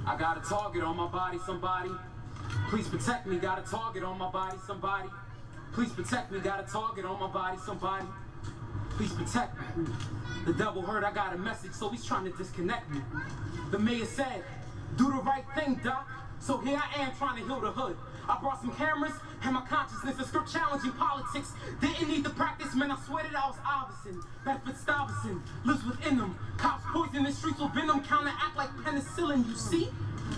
I got a target on my body, somebody. Please protect me, got a target on my body, somebody. Please protect me, got a target on my body, somebody. Please protect me. The devil heard I got a message, so he's trying to disconnect me. The mayor said, do the right thing, doc. So here I am trying to heal the hood. I brought some cameras and my consciousness, a script challenging politics. Didn't need to practice, man, I swear that I was Iverson. Bedford Stuyvesant lives within them. Cops poison the streets with venom, counteract like penicillin. You see,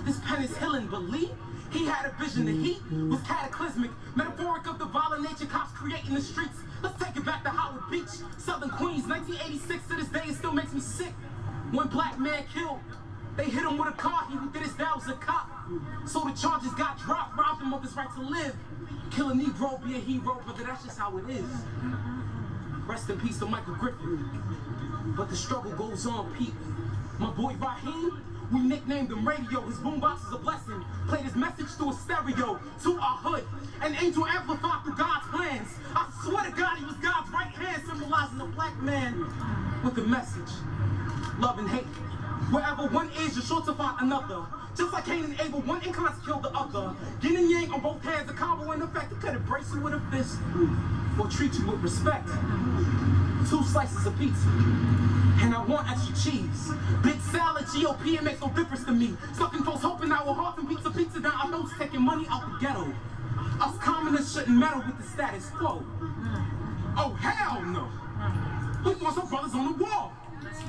this pen is healing, believe. He had a vision, the heat was cataclysmic. Metaphoric of the violent nature cops create in the streets. Let's take it back to Howard Beach, Southern Queens, 1986. To this day, it still makes me sick. One black man killed. They hit him with a car, he who did his dad was a cop. So the charges got dropped, robbed him of his right to live. Kill a Negro, be a hero, brother, that's just how it is. Rest in peace to Michael Griffin. But the struggle goes on, Pete. My boy Raheem, we nicknamed him Radio. His boombox is a blessing. Played his message through a stereo, to our hood. An angel amplified through God's plans. I swear to God, he was God's right hand, symbolizing a black man with a message. Love and hate. Wherever one is, you're sure to find another. Just like Cain and Abel, one incarnate killed the other. Yin and yang on both hands, a combo in effect. It could embrace you with a fist or treat you with respect. 2 slices of pizza, and I want extra cheese. Big salad, GOP, it makes no difference to me. Sucking folks hoping I will heart from pizza down. I know it's taking money out the ghetto. Us commoners shouldn't meddle with the status quo. Oh, hell no. We want some brothers on the wall.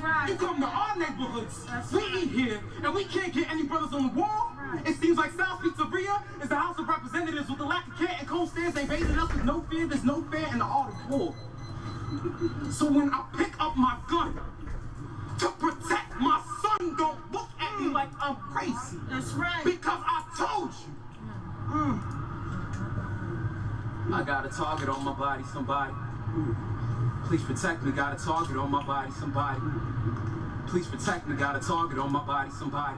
Right. You come to our neighborhoods, we eat here, and we can't get any brothers on the wall. Right. It seems like South Pizzeria is the House of Representatives with the lack of care and cold stands. They raising us with no fear, there's no fear in the art of war. So when I pick up my gun to protect my son, don't look at me like I'm crazy. That's right. Because I told you. I got a target on my body, somebody. Please protect me, got a target on my body, somebody. Please protect me, got a target on my body, somebody.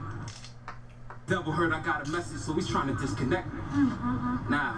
Devil heard I got a message, so he's trying to disconnect me. Nah,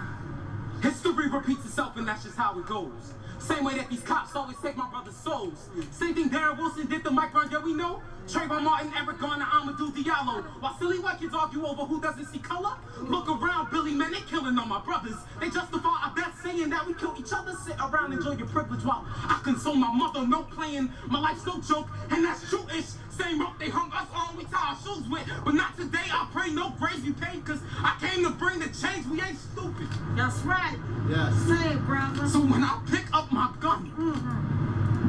history repeats itself and that's just how it goes. Same way that these cops always take my brother's souls. Same thing Darren Wilson did to Mike Brown, yeah we know. Trayvon Martin, Eric Garner, Amadou Diallo. While silly white kids argue over who doesn't see color, look around, Billy, man, they killing on my brothers. They justify our death saying that we kill each other. Sit around, enjoy your privilege while I console my mother. No playing, my life's no joke, and that's true-ish. Same rope they hung us on, we tie our shoes with. But not today, I pray no graves be paid, cause I came to bring the change, we ain't stupid. That's right. Yes. Say it, brother. So when I pick up my gun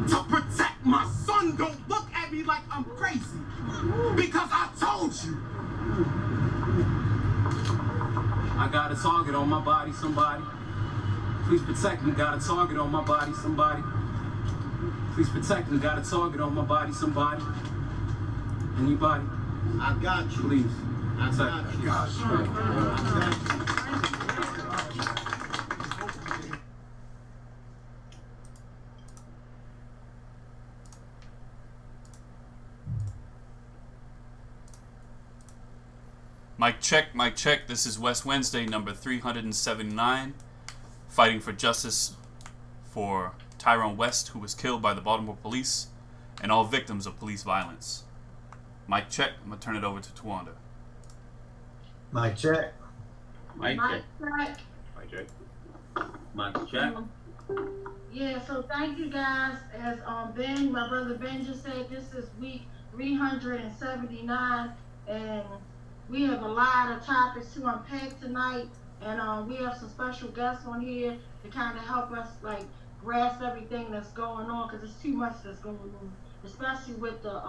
to protect my son, don't look at me like I'm crazy. Because I told you. I got a target on my body, somebody. Please protect me, got a target on my body, somebody. Please protect me, got a target on my body, somebody. Anybody? I got you. Please. I got you. I got you. Mic check. This is West Wednesday, number 379, fighting for justice for Tyrone West, who was killed by the Baltimore police, and all victims of police violence. Mic check. I'm going to turn it over to Tawanda. Mic check. Mic check. Right. Mic check. Mic check. Yeah, so thank you guys. As Ben, my brother Ben just said, this is week 379, and we have a lot of topics to unpack tonight, and we have some special guests on here to kind of help us like grasp everything that's going on, because there's too much that's going on, especially with the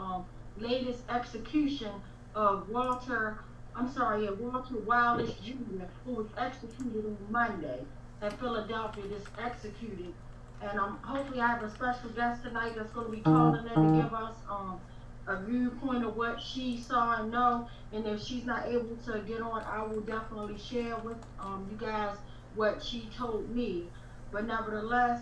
latest execution of Walter Wildish Jr., who was executed on Monday at Philadelphia, just executed. And hopefully I have a special guest tonight that's going to be calling in to give us a viewpoint of what she saw and know. And if she's not able to get on, I will definitely share with you guys what she told me. But nevertheless,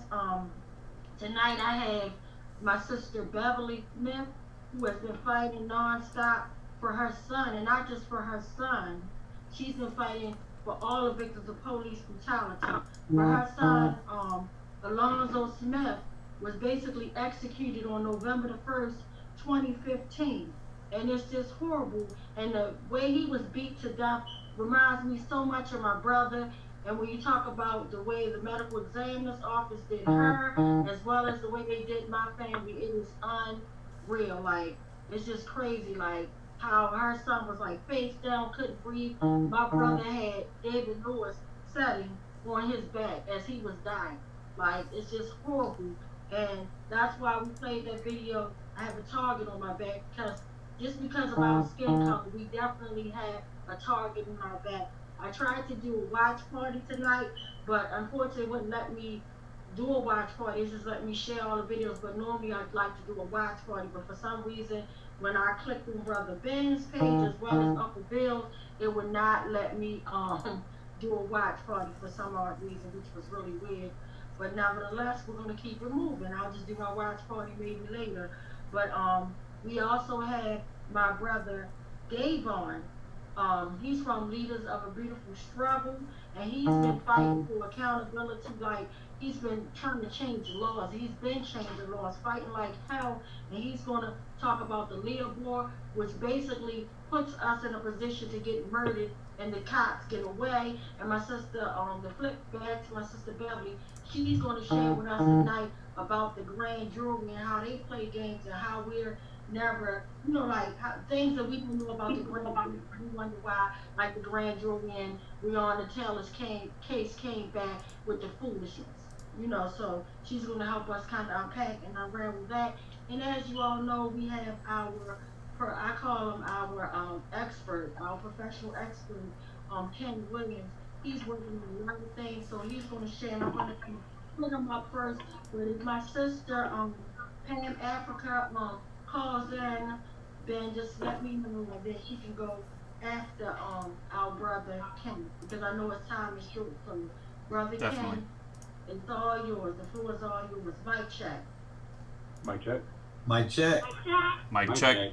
tonight I have my sister Beverly Smith, who has been fighting nonstop for her son, and not just for her son. She's been fighting for all the victims of police brutality. For her son, Alonzo Smith, was basically executed on November the 1st, 2015. and it's just horrible. And the way he was beat to death reminds me so much of my brother. And when you talk about the way the medical examiner's office did her, as well as the way they did my family, it is unreal. Like, it's just crazy. Like, how her son was like face down, couldn't breathe. My brother had David Lewis setting on his back as he was dying. Like, it's just horrible. And that's why we played that video. I have a target on my back because just because of our skin color, we definitely had a target in our back. I tried to do a watch party tonight, but unfortunately it wouldn't let me do a watch party. It just let me share all the videos, but normally I'd like to do a watch party, but for some reason, when I clicked on Brother Ben's page as well as Uncle Bill's, it would not let me do a watch party for some odd reason, which was really weird. But nevertheless, we're gonna keep it moving. I'll just do my watch party maybe later. But we also had my brother Davon. He's from Leaders of a Beautiful Struggle, and he's been fighting for accountability. Like, he's been trying to change the laws. He's been changing laws, fighting like hell, and he's gonna talk about the Leah War, which basically puts us in a position to get murdered and the cops get away. And my sister, the flip back to my sister Beverly, she's gonna share with us tonight about the grand jury and how they play games and how we're never, like how, things that we don't know about the grand jury. We wonder why, like the grand jury and Breonna Taylor's case came back with the foolishness. So she's going to help us kind of unpack and unravel that. And as you all know, we have I call him our expert, our professional expert, Ken Williams. He's working on a lot of things, so he's going to share. And I'm going to put him up first. But my sister, Pam Africa, calls in, then just let me know that she can go after our brother Ken, because I know his time is short. So brother Definitely. Ken, it's all yours. The floor is all yours. Mic check. Mic check. My check. Mic check.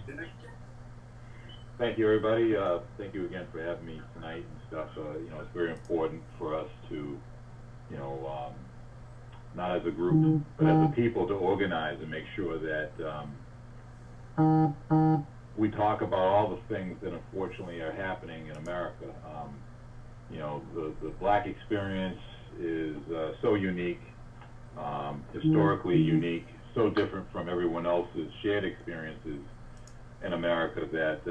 Thank you, everybody. Thank you again for having me tonight and stuff. It's very important for us to, not as a group, but as a people, to organize and make sure that we talk about all the things that unfortunately are happening in America. The black experience is so unique, historically unique, so different from everyone else's shared experiences in America that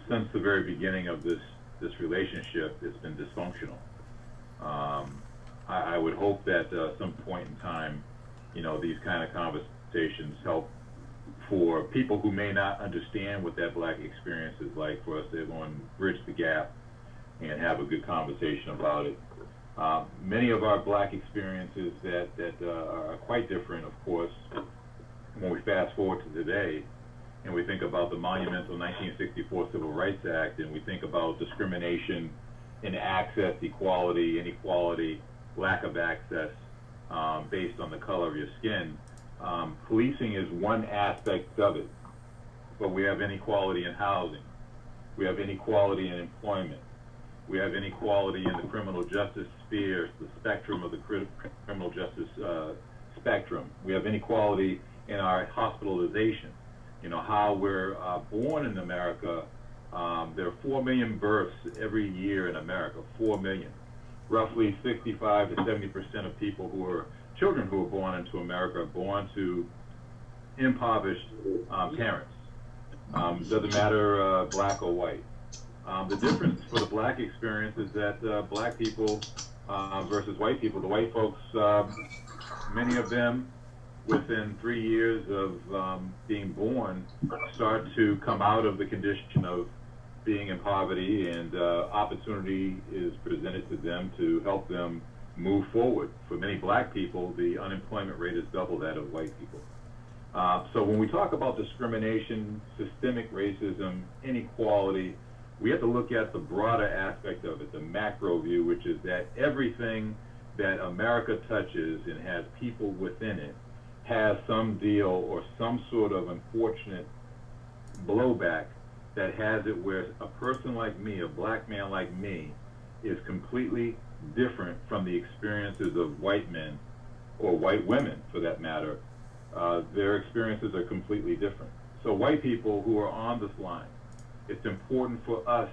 since the very beginning of this relationship, it's been dysfunctional. I would hope that at some point in time, these kind of conversations help for people who may not understand what that black experience is like, for us to go and bridge the gap and have a good conversation about it. Many of our black experiences that are quite different, of course, when we fast forward to today and we think about the monumental 1964 Civil Rights Act, and we think about discrimination in access, equality, inequality, lack of access based on the color of your skin. Policing is one aspect of it, but we have inequality in housing. We have inequality in employment. We have inequality in the criminal justice sphere, the spectrum of the criminal justice spectrum. We have inequality in our hospitalization. How we're born in America. There are 4 million births every year in America, 4 million. Roughly 65 to 70% of people children who are born into America are born to impoverished parents. Doesn't matter black or white. The difference for the black experience is that black people versus white people, the white folks, many of them within 3 years of being born start to come out of the condition of being in poverty, and opportunity is presented to them to help them move forward. For many black people, the unemployment rate is double that of white people. So when we talk about discrimination, systemic racism, inequality, we have to look at the broader aspect of it, the macro view, which is that everything that America touches and has people within it has some deal or some sort of unfortunate blowback that has it where a person like me, a black man like me, is completely different from the experiences of white men or white women, for that matter. Their experiences are completely different. So white people who are on this line, it's important for us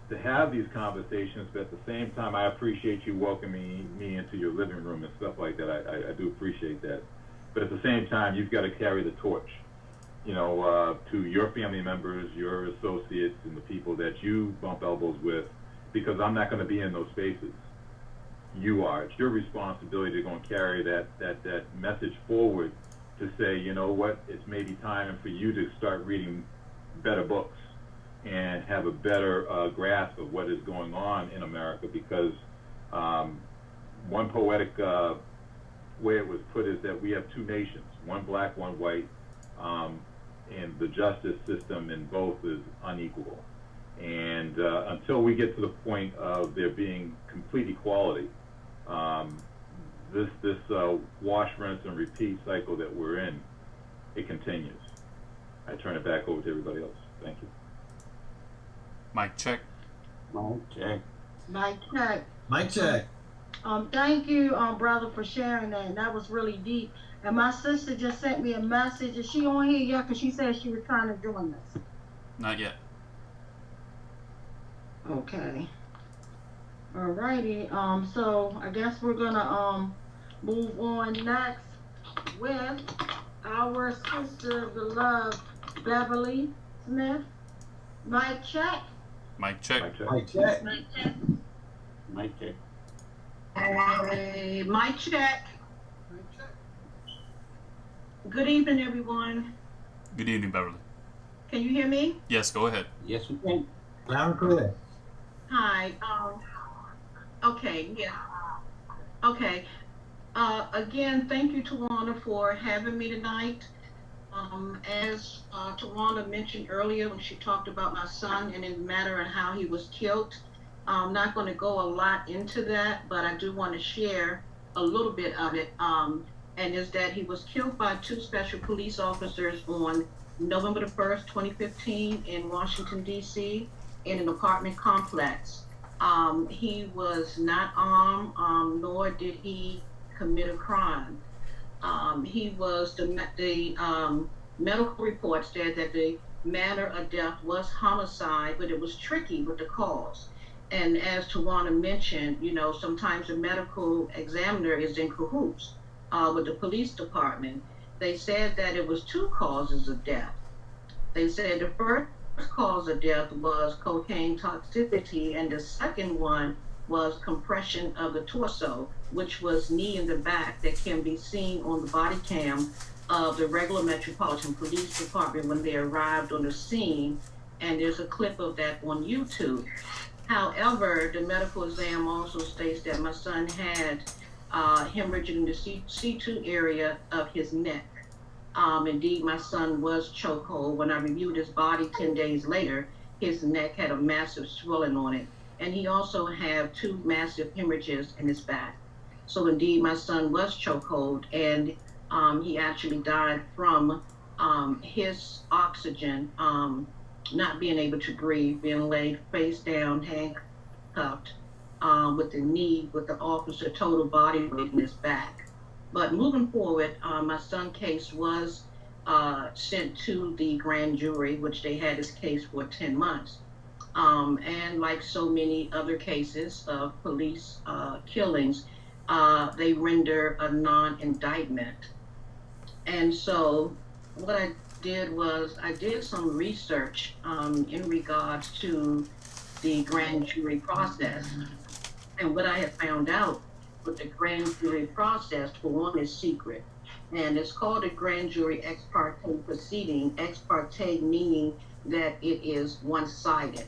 to have these conversations, but at the same time, I appreciate you welcoming me into your living room and stuff like that. I do appreciate that. But at the same time, you've got to carry the torch, to your family members, your associates, and the people that you bump elbows with, because I'm not going to be in those spaces. You are. It's your responsibility to go and carry that message forward to say, you know what, it's maybe time for you to start reading better books and have a better grasp of what is going on in America, because one poetic way it was put is that we have two nations, one black, one white, and the justice system in both is unequal. And until we get to the point of there being complete equality, this wash, rinse, and repeat cycle that we're in, it continues. I turn it back over to everybody else. Thank you. Mic check. Mic check. Mike check. Mic check. Thank you, brother, for sharing that. That was really deep. And my sister just sent me a message. Is she on here yet? Because she said she was trying to join us. Not yet. Okay. Alrighty. So I guess we're gonna move on next with our sister of the love, Beverly Smith. Mic check. Mic check. Mic check. Mic check. Mic check. Mic check. Hey, mic check. Good evening, everyone. Good evening, Beverly. Can you hear me? Yes, go ahead. Yes, we can. Loud and clear. Hi. Okay. Yeah. Okay. Again, thank you, Tawana, for having me tonight. As Tawana mentioned earlier when she talked about my son and in the matter of how he was killed, I'm not going to go a lot into that, but I do want to share a little bit of it. And is that he was killed by two special police officers on November the 1st, 2015 in Washington, D.C. in an apartment complex. He was not armed, nor did he commit a crime. He was, the medical report said that the manner of death was homicide, but it was tricky with the cause. And as Tawana mentioned, sometimes the medical examiner is in cahoots with the police department. They said that it was two causes of death. They said the first cause of death was cocaine toxicity, and the second one was compression of the torso, which was knee in the back, that can be seen on the body cam of the regular Metropolitan Police Department when they arrived on the scene, and there's a clip of that on YouTube. However, the medical exam also states that my son had hemorrhage in the C2 area of his neck. Indeed, my son was chokehold. When I reviewed his body 10 days later, his neck had a massive swelling on it, and he also had two massive hemorrhages in his back. So indeed, my son was chokehold, and he actually died from his oxygen, not being able to breathe, being laid face down, handcuffed, with the officer total body weight in his back. But moving forward, my son's case was sent to the grand jury, which they had his case for 10 months. And like so many other cases of police killings, they render a non-indictment. And so what I did was I did some research in regards to the grand jury process. And what I have found out with the grand jury process, for one, is secret. And it's called a grand jury ex parte proceeding, ex parte meaning that it is one-sided,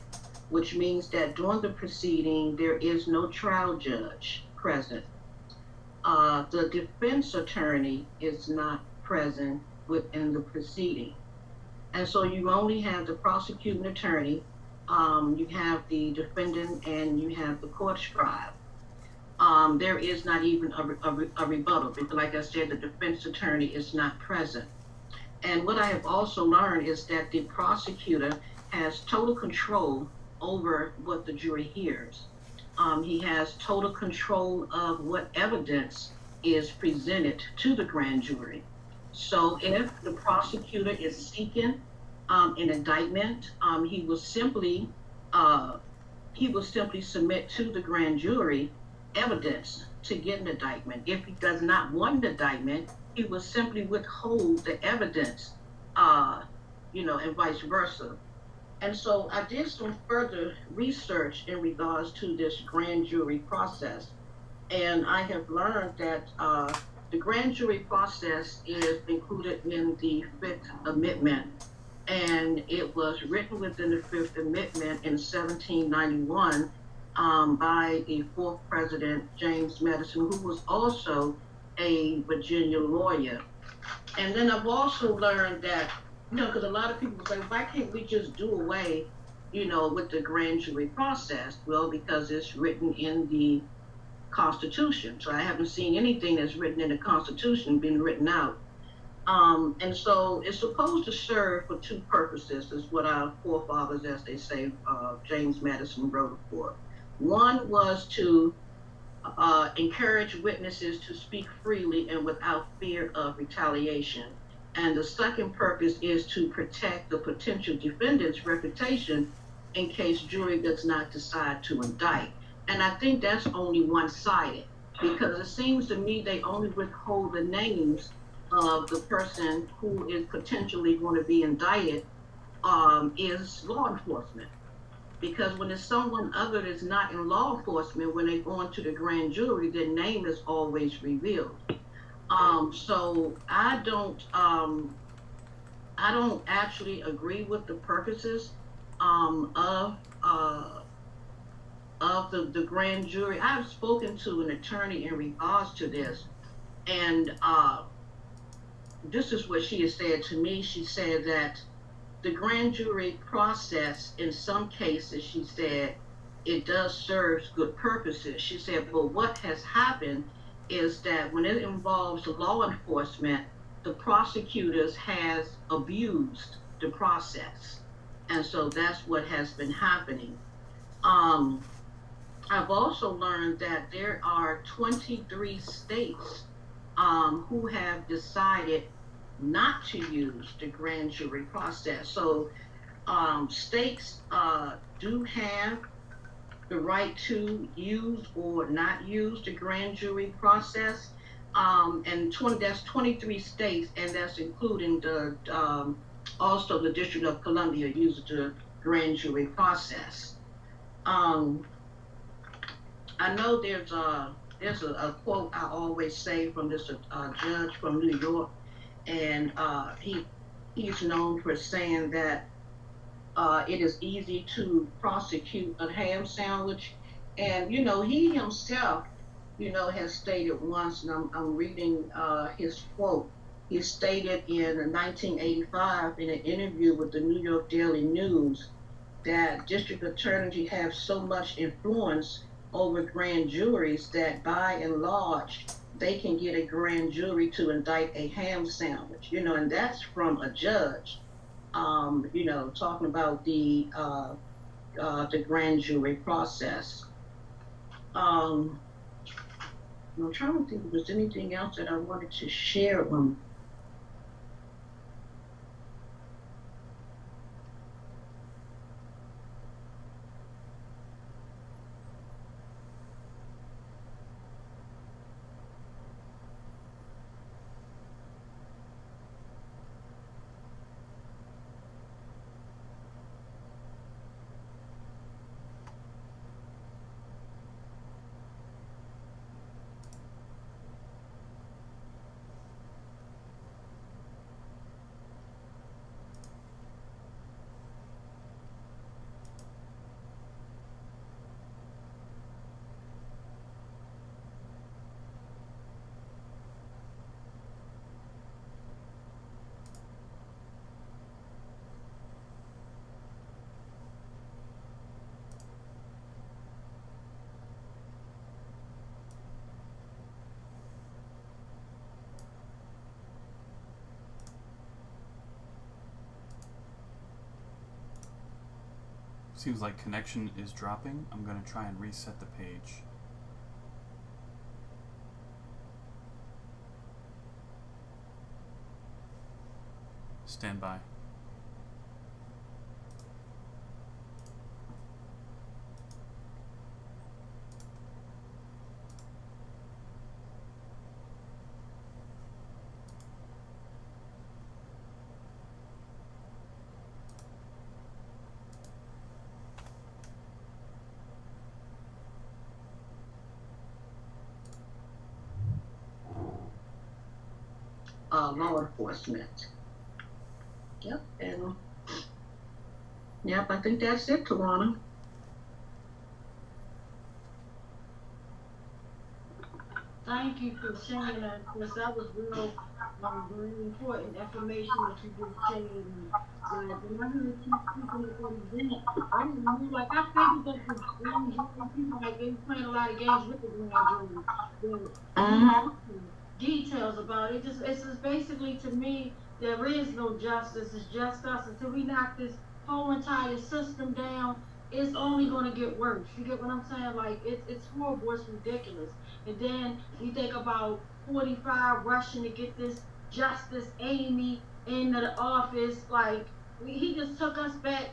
which means that during the proceeding, there is no trial judge present. The defense attorney is not present within the proceeding. And so you only have the prosecuting attorney, you have the defendant, and you have the court scribe. There is not even a rebuttal, because like I said, the defense attorney is not present. And what I have also learned is that the prosecutor has total control over what the jury hears. He has total control of what evidence is presented to the grand jury. So if the prosecutor is seeking an indictment. He will simply submit to the grand jury evidence to get an indictment. If he does not want an indictment, he will simply withhold the evidence, and vice versa. And so I did some further research in regards to this grand jury process, and I have learned that the grand jury process is included in the Fifth Amendment, and it was written within the Fifth Amendment in 1791 by the fourth president, James Madison, who was also a Virginia lawyer. And then I've also learned that, because a lot of people say, why can't we just do away, with the grand jury process? Well, because it's written in the Constitution. So I haven't seen anything that's written in the Constitution being written out. And so it's supposed to serve for two purposes, is what our forefathers, as they say, James Madison wrote it for. One was to encourage witnesses to speak freely and without fear of retaliation. And the second purpose is to protect the potential defendant's reputation in case jury does not decide to indict. And I think that's only one-sided, because it seems to me they only withhold the names of the person who is potentially going to be indicted is law enforcement. Because when it's someone other that's not in law enforcement, when they go into the grand jury, their name is always revealed. So I don't actually agree with the purposes of the grand jury. I've spoken to an attorney in regards to this, and this is what she has said to me. She said that the grand jury process, in some cases, she said, it does serve good purposes. She said, but what has happened is that when it involves law enforcement, the prosecutors has abused the process. And so that's what has been happening. I've also learned that there are 23 states who have decided not to use the grand jury process. So states do have the right to use or not use the grand jury process. And that's 23 states, and that's including the also the District of Columbia uses the grand jury process. I know there's a quote I always say from this judge from New York, and he's known for saying that it is easy to prosecute a ham sandwich, and he himself has stated once, and I'm reading his quote. He stated in 1985 in an interview with the New York Daily News that district attorneys have so much influence over grand juries that by and large they can get a grand jury to indict a ham sandwich, and that's from a judge, talking about the grand jury process. I'm trying to think if there's anything else that I wanted to share on. Seems like connection is dropping. I'm going to try and reset the page. Stand by. law enforcement. Yep, and yep, I think that's it, Tawana. Thank you for sharing that, because that was real, very important information that you just shared. And when I heard you speaking at that event, I didn't know, like, I figured that the grand jury people, like, they were playing a lot of games with the grand jury. The details about it, it's just basically, to me, there is no justice. It's just us. Until we knock this whole entire system down, it's only going to get worse. You get what I'm saying? Like, it's horrible. It's ridiculous. And then we think about 45 rushing to get this Justice Amy into the office. Like, he just took us back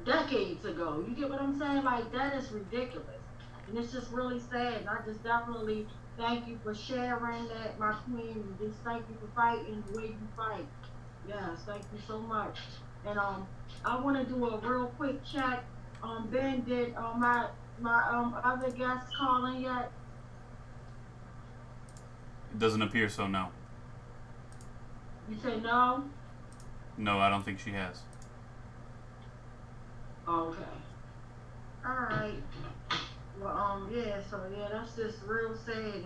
decades ago. You get what I'm saying? Like, that is ridiculous. And it's just really sad. And I just definitely thank you for sharing that, my queen. And just thank you for fighting the way you fight. Yes, thank you so much. And I want to do a real quick check. Ben, did my other guests call in yet? It doesn't appear so, no. You say no? No, I don't think she has. Okay. Alright. Well, yeah, so yeah, that's just real sad.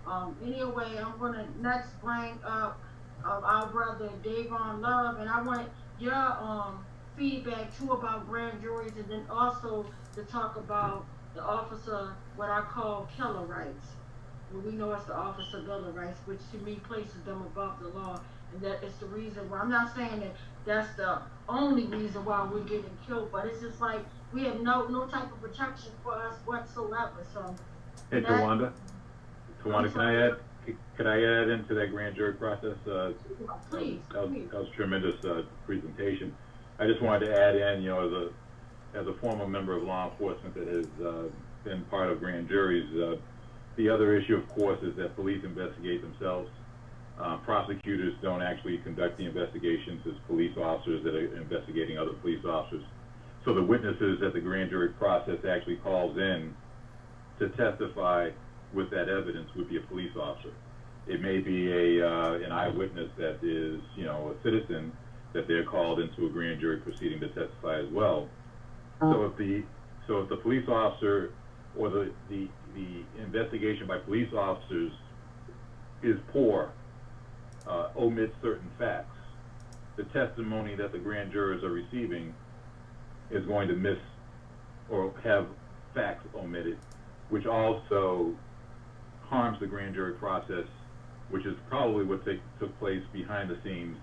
And anyway, I'm gonna next bring up our brother Davon Love, and I want your feedback too about grand juries, and then also to talk about the officer, what I call killer rights. Well, we know it's the Officer Bill of Rights, which to me places them above the law, and that is the reason why. I'm not saying that that's the only reason why we're getting killed, but it's just like we have no type of protection for us whatsoever. So, Hey, Tawanda, could I add into that grand jury process? Please. That was a tremendous presentation. I just wanted to add in, as a former member of law enforcement that has been part of grand juries. The other issue, of course, is that police investigate themselves. Prosecutors don't actually conduct the investigations. It's police officers that are investigating other police officers. So the witnesses that the grand jury process actually calls in to testify with that evidence would be a police officer. It may be an eyewitness that is, a citizen that they're called into a grand jury proceeding to testify as well. So if the police officer or the investigation by police officers is poor, omits certain facts, the testimony that the grand jurors are receiving is going to miss or have facts omitted, which also harms the grand jury process, which is probably what took place behind the scenes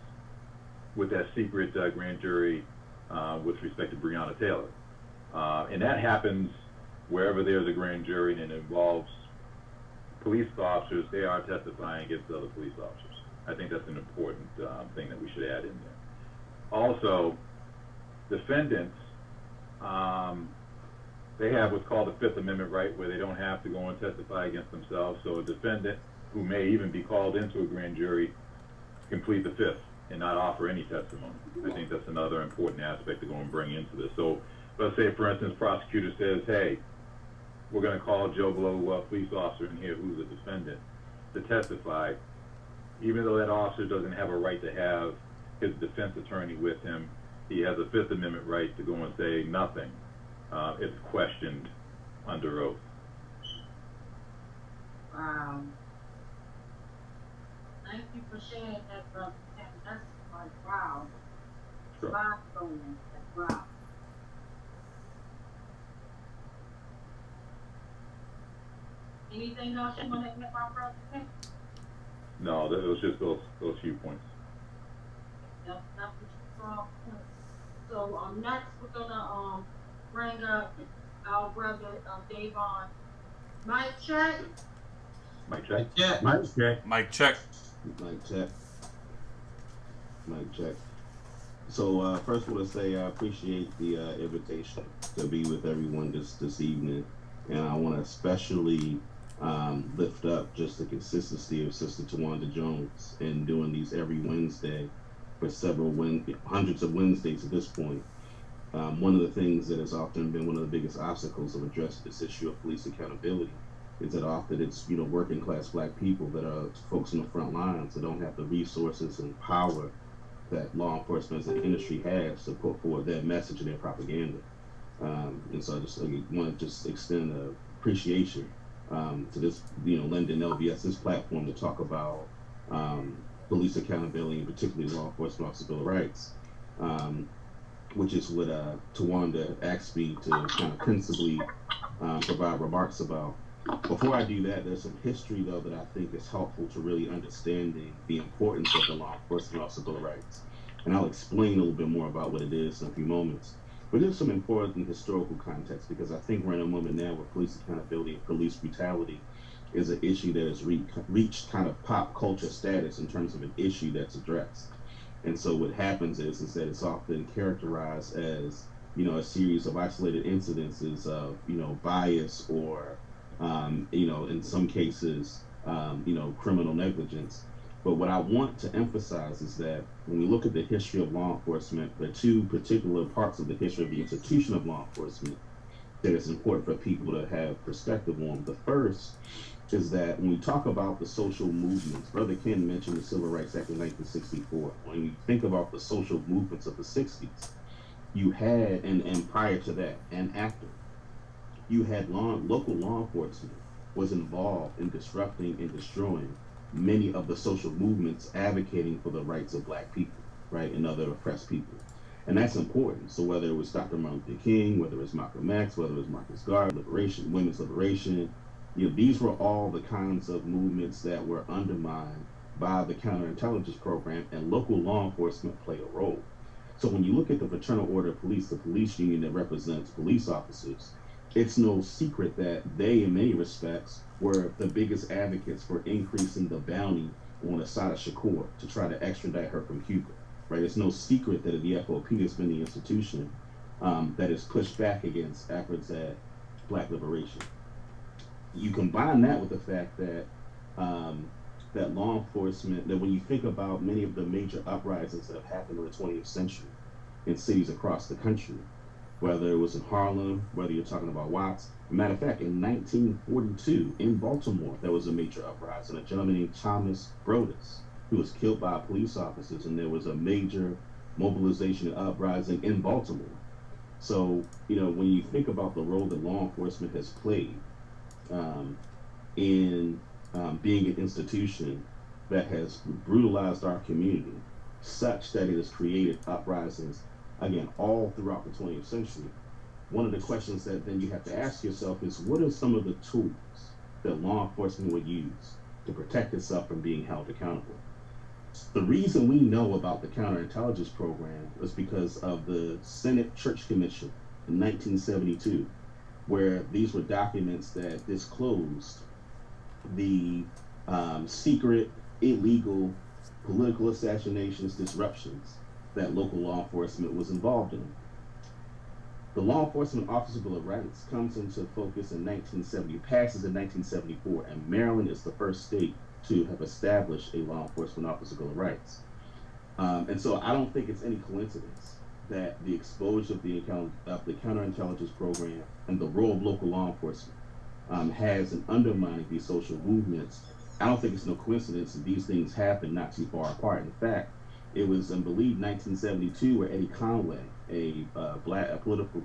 with that secret grand jury with respect to Breonna Taylor. And that happens wherever there's a grand jury and it involves police officers. They are testifying against other police officers. I think that's an important thing that we should add in there. Also, defendants, they have what's called the Fifth Amendment right, where they don't have to go and testify against themselves. So a defendant who may even be called into a grand jury can plead the Fifth and not offer any testimony. I think that's another important aspect to go and bring into this. So let's say, for instance, prosecutor says, hey, we're going to call Joe Blow, police officer in here who's a defendant, to testify. Even though that officer doesn't have a right to have his defense attorney with him, he has a Fifth Amendment right to go and say nothing if questioned under oath. Wow. Thank you for sharing that, brother. That's like, wow. Sure. Mind-blowing. Wow. Anything else you want to add, my brother? No, that was just those few points. That's what you saw. So next we're gonna bring up our brother Davon. Mic check. Mic check. Mike check. Mic check. Mic check. Mic check. So first I want to say I appreciate the invitation to be with everyone this evening, and I want to especially lift up just the consistency of Sister Tawanda Jones in doing these every Wednesday for hundreds of Wednesdays at this point. One of the things that has often been one of the biggest obstacles of addressing this issue of police accountability is that often it's, you know, working class black people that are folks in the front lines that don't have the resources and power that law enforcement as an industry has to put forward their message and their propaganda. And so I just want to just extend a appreciation to this, you know, lending LBS this platform to talk about police accountability, and particularly law enforcement officer bill of rights, which is what Tawanda asked me to kind of principally provide remarks about. Before I do that, there's some history though that I think is helpful to really understanding the importance of the law enforcement officer bill of rights, and I'll explain a little bit more about what it is in a few moments. But there's some important historical context, because I think we're in a moment now where police accountability and police brutality is an issue that has reached kind of pop culture status in terms of an issue that's addressed. And so what happens is that it's often characterized as, you know, a series of isolated incidences of, you know, bias or, you know, in some cases, you know, criminal negligence. But what I want to emphasize is that when we look at the history of law enforcement, there are two particular parts of the history of the institution of law enforcement that is important for people to have perspective on. The first is that when we talk about the social movements, Brother Ken mentioned the Civil Rights Act of 1964. When you think about the social movements of the 60s, you had, and prior to that and after, you had local law enforcement was involved in disrupting and destroying many of the social movements advocating for the rights of black people, right, and other oppressed people. And that's important. So whether it was Dr. Martin Luther King, whether it was Malcolm X, whether it was Marcus Garvey, liberation, women's liberation, you know, these were all the kinds of movements that were undermined by the counterintelligence program, and local law enforcement played a role. So when you look at the Fraternal Order of Police, the police union that represents police officers, it's no secret that they, in many respects, were the biggest advocates for increasing the bounty on Assata Shakur to try to extradite her from Cuba, right? It's no secret that the FOP has been the institution that has pushed back against efforts at black liberation. You combine that with the fact that that law enforcement, that when you think about many of the major uprisings that have happened in the 20th century in cities across the country, whether it was in Harlem, whether you're talking about Watts. As a matter of fact, in 1942 in Baltimore, there was a major uprising. A gentleman named Thomas Brodus, who was killed by police officers, and there was a major mobilization and uprising in Baltimore. So, you know, when you think about the role that law enforcement has played in being an institution that has brutalized our community, such that it has created uprisings, again, all throughout the 20th century, one of the questions that then you have to ask yourself is, what are some of the tools that law enforcement would use to protect itself from being held accountable? The reason we know about the counterintelligence program was because of the Senate Church Commission in 1972, where these were documents that disclosed the secret, illegal political assassinations, disruptions that local law enforcement was involved in. The Law Enforcement Officer Bill of Rights comes into focus in 1970, passes in 1974, and Maryland is the first state to have established a Law Enforcement Officer Bill of Rights. And so I don't think it's any coincidence that the exposure of the counterintelligence program and the role of local law enforcement has in undermining these social movements. I don't think it's no coincidence that these things happen not too far apart. In fact, it was, I believe, 1972 where Eddie Conway, a political,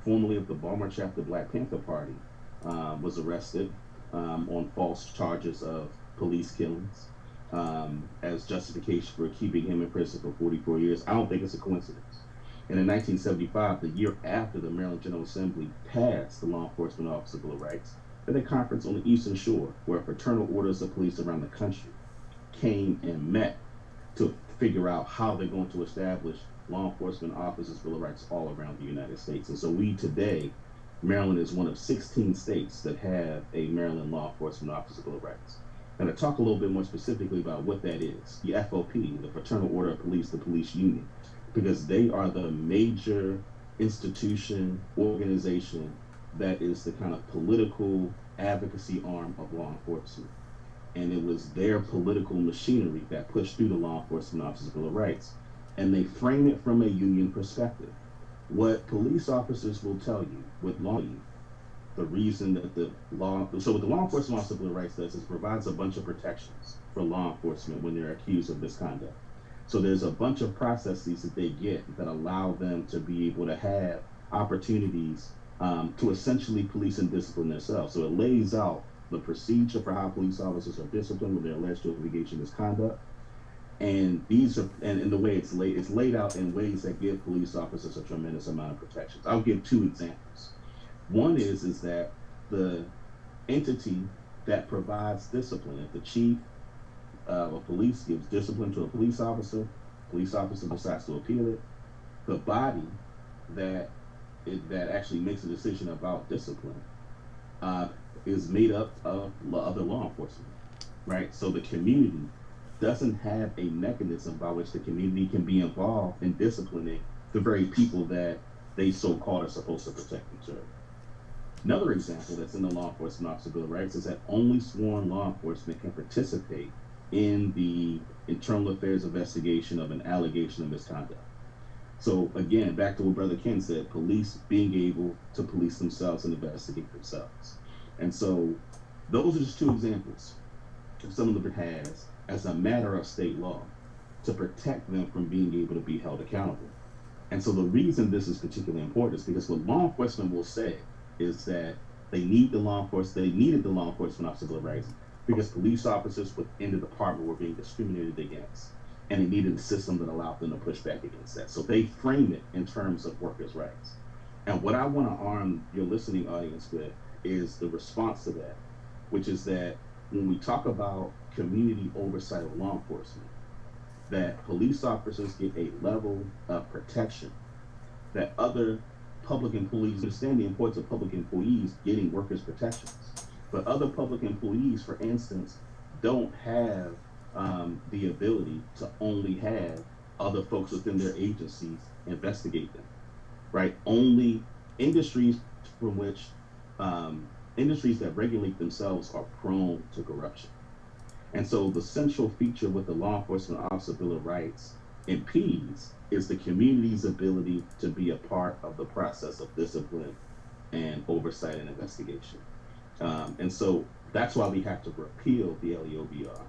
formerly of the Baltimore chapter Black Panther Party, was arrested on false charges of police killings as justification for keeping him in prison for 44 years. I don't think it's a coincidence. And in 1975, the year after the Maryland General Assembly passed the Law Enforcement Officer Bill of Rights, at a conference on the Eastern Shore where fraternal orders of police around the country came and met to figure out how they're going to establish law enforcement officers' Bill of Rights all around the United States. And so we today, Maryland is one of 16 states that have a Maryland Law Enforcement Officer Bill of Rights. And to talk a little bit more specifically about what that is, the FOP, the Fraternal Order of Police, the police union, because they are the major institution, organization that is the kind of political advocacy arm of law enforcement. And it was their political machinery that pushed through the Law Enforcement Officers Bill of Rights. And they frame it from a union perspective. What police officers will tell you, what law the reason that what the law enforcement officer bill of rights does is provides a bunch of protections for law enforcement when they're accused of misconduct. So there's a bunch of processes that they get that allow them to be able to have opportunities to essentially police and discipline themselves. So it lays out the procedure for how police officers are disciplined when they're alleged to have engaged in misconduct. And the way it's laid out in ways that give police officers a tremendous amount of protections. I'll give two examples. One is that the entity that provides discipline, if the chief of police gives discipline to a police officer decides to appeal it, the body that actually makes a decision about discipline is made up of other law enforcement, right? So the community doesn't have a mechanism by which the community can be involved in disciplining the very people that they so-called are supposed to protect and serve. Another example that's in the Law Enforcement Officer Bill of Rights is that only sworn law enforcement can participate in the internal affairs investigation of an allegation of misconduct. So again, back to what Brother Ken said, police being able to police themselves and investigate themselves. And so those are just two examples of some of the has as a matter of state law to protect them from being able to be held accountable. And so the reason this is particularly important is because what law enforcement will say is that they needed the law enforcement officer bill of rights because police officers within the department were being discriminated against, and they needed a system that allowed them to push back against that. So they frame it in terms of workers' rights. And what I want to arm your listening audience with is the response to that, which is that when we talk about community oversight of law enforcement, that police officers get a level of protection that other public employees understand the importance of public employees getting workers' protections. But other public employees, for instance, don't have the ability to only have other folks within their agencies investigate them, right? Only industries that regulate themselves are prone to corruption. And so the central feature with the Law Enforcement Officer Bill of Rights impedes is the community's ability to be a part of the process of discipline and oversight and investigation. And so that's why we have to repeal the LEOBR,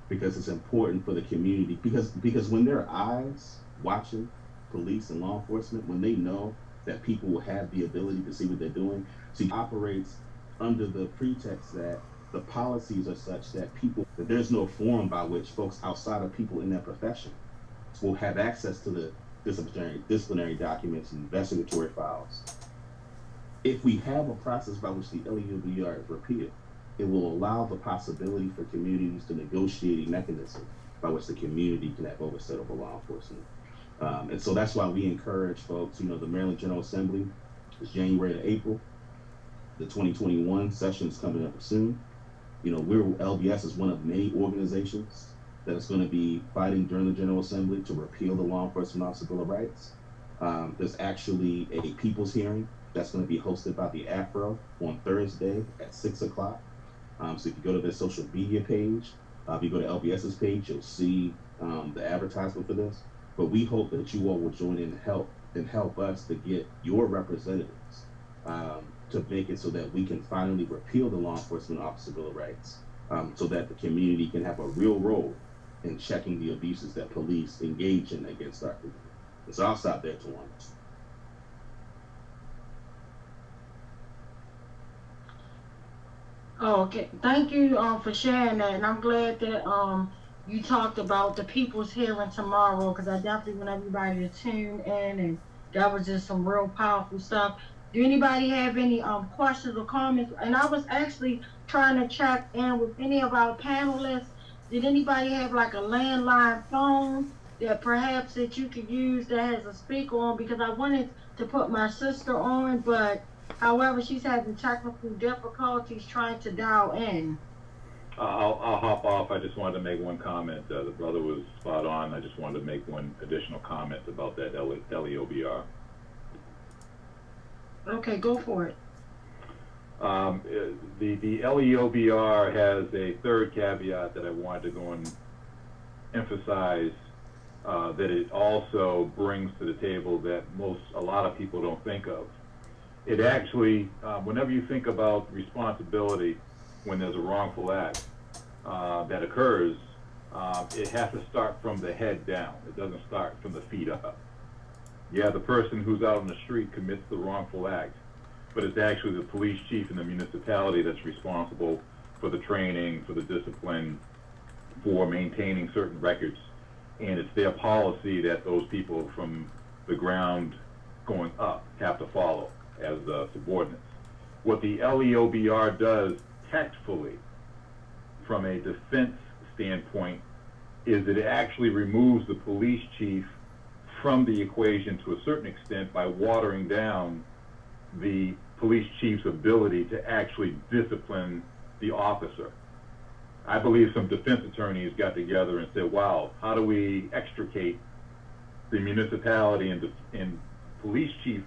because it's important for the community, because when there are eyes watching police and law enforcement, when they know that people will have the ability to see what they're doing, so it operates under the pretext that the policies are such that there's no forum by which folks outside of people in that profession will have access to the disciplinary documents and investigatory files. If we have a process by which the LEOBR is repealed, it will allow the possibility for communities to negotiate a mechanism by which the community can have oversight over law enforcement. And so that's why we encourage folks, the Maryland General Assembly is January to April. The 2021 session is coming up soon. LBS is one of many organizations that is going to be fighting during the General Assembly to repeal the Law Enforcement Officer Bill of Rights. There's actually a people's hearing that's going to be hosted by the Afro on Thursday at 6 o'clock. So if you go to their social media page, if you go to LBS's page, you'll see the advertisement for this. But we hope that you all will join in and help us to get your representatives to make it so that we can finally repeal the Law Enforcement Officer Bill of Rights, so that the community can have a real role in checking the abuses that police engage in against our community. So I'll stop there, Tawana. Oh, okay. Thank you for sharing that, and I'm glad that you talked about the people's hearing tomorrow, because I definitely want everybody to tune in, and that was just some real powerful stuff. Do anybody have any questions or comments? And I was actually trying to check in with any of our panelists. Did anybody have like a landline phone that perhaps that you could use that has a speaker on? Because I wanted to put my sister on, but however, she's having technical difficulties trying to dial in. I'll hop off. I just wanted to make one comment. The brother was spot on. I just wanted to make one additional comment about that LEOBR. Okay, go for it. The LEOBR has a third caveat that I wanted to go and emphasize, that it also brings to the table that a lot of people don't think of. it actually, whenever you think about responsibility when there's a wrongful act that occurs, it has to start from the head down. It doesn't start from the feet up. Yeah, the person who's out on the street commits the wrongful act, but it's actually the police chief in the municipality that's responsible for the training, for the discipline, for maintaining certain records. And it's their policy that those people from the ground going up have to follow as subordinates. What the LEOBR does tactfully from a defense standpoint is that it actually removes the police chief from the equation to a certain extent by watering down the police chief's ability to actually discipline the officer. I believe some defense attorneys got together and said, wow, how do we extricate the municipality and police chief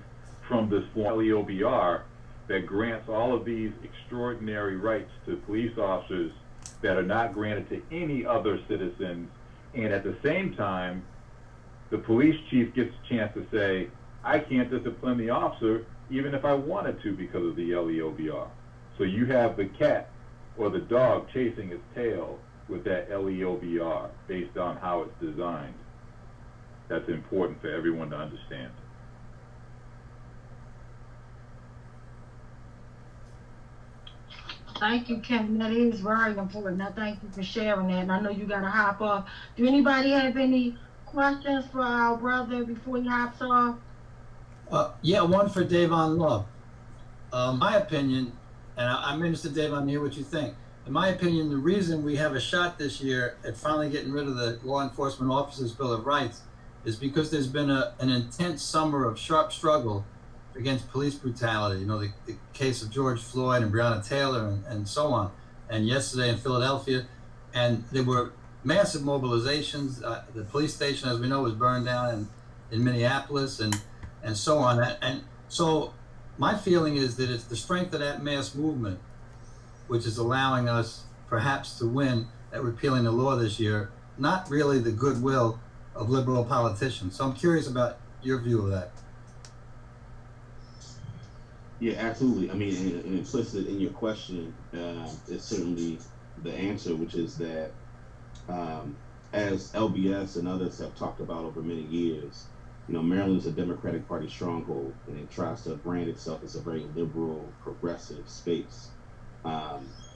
from this LEOBR that grants all of these extraordinary rights to police officers that are not granted to any other citizens, and at the same time, the police chief gets a chance to say, I can't discipline the officer even if I wanted to because of the LEOBR. So you have the cat or the dog chasing its tail with that LEOBR based on how it's designed. That's important for everyone to understand. Thank you, Kevin. That is very important. I thank you for sharing that. And I know you got to hop off. Do anybody have any questions for our brother before he hops off? Yeah, one for Davon Love. My opinion, and I'm interested, Davon, to hear what you think. In my opinion, the reason we have a shot this year at finally getting rid of the Law Enforcement Officers' Bill of Rights is because there's been an intense summer of sharp struggle against police brutality. You know, the case of George Floyd and Breonna Taylor and so on. And yesterday in Philadelphia, and there were massive mobilizations. The police station, as we know, was burned down in Minneapolis and so on. And so my feeling is that it's the strength of that mass movement which is allowing us perhaps to win at repealing the law this year, not really the goodwill of liberal politicians. So I'm curious about your view of that. Yeah, absolutely. I mean, and implicit in your question is certainly the answer, which is that as LBS and others have talked about over many years, you know, Maryland is a Democratic Party stronghold, and it tries to brand itself as a very liberal, progressive space.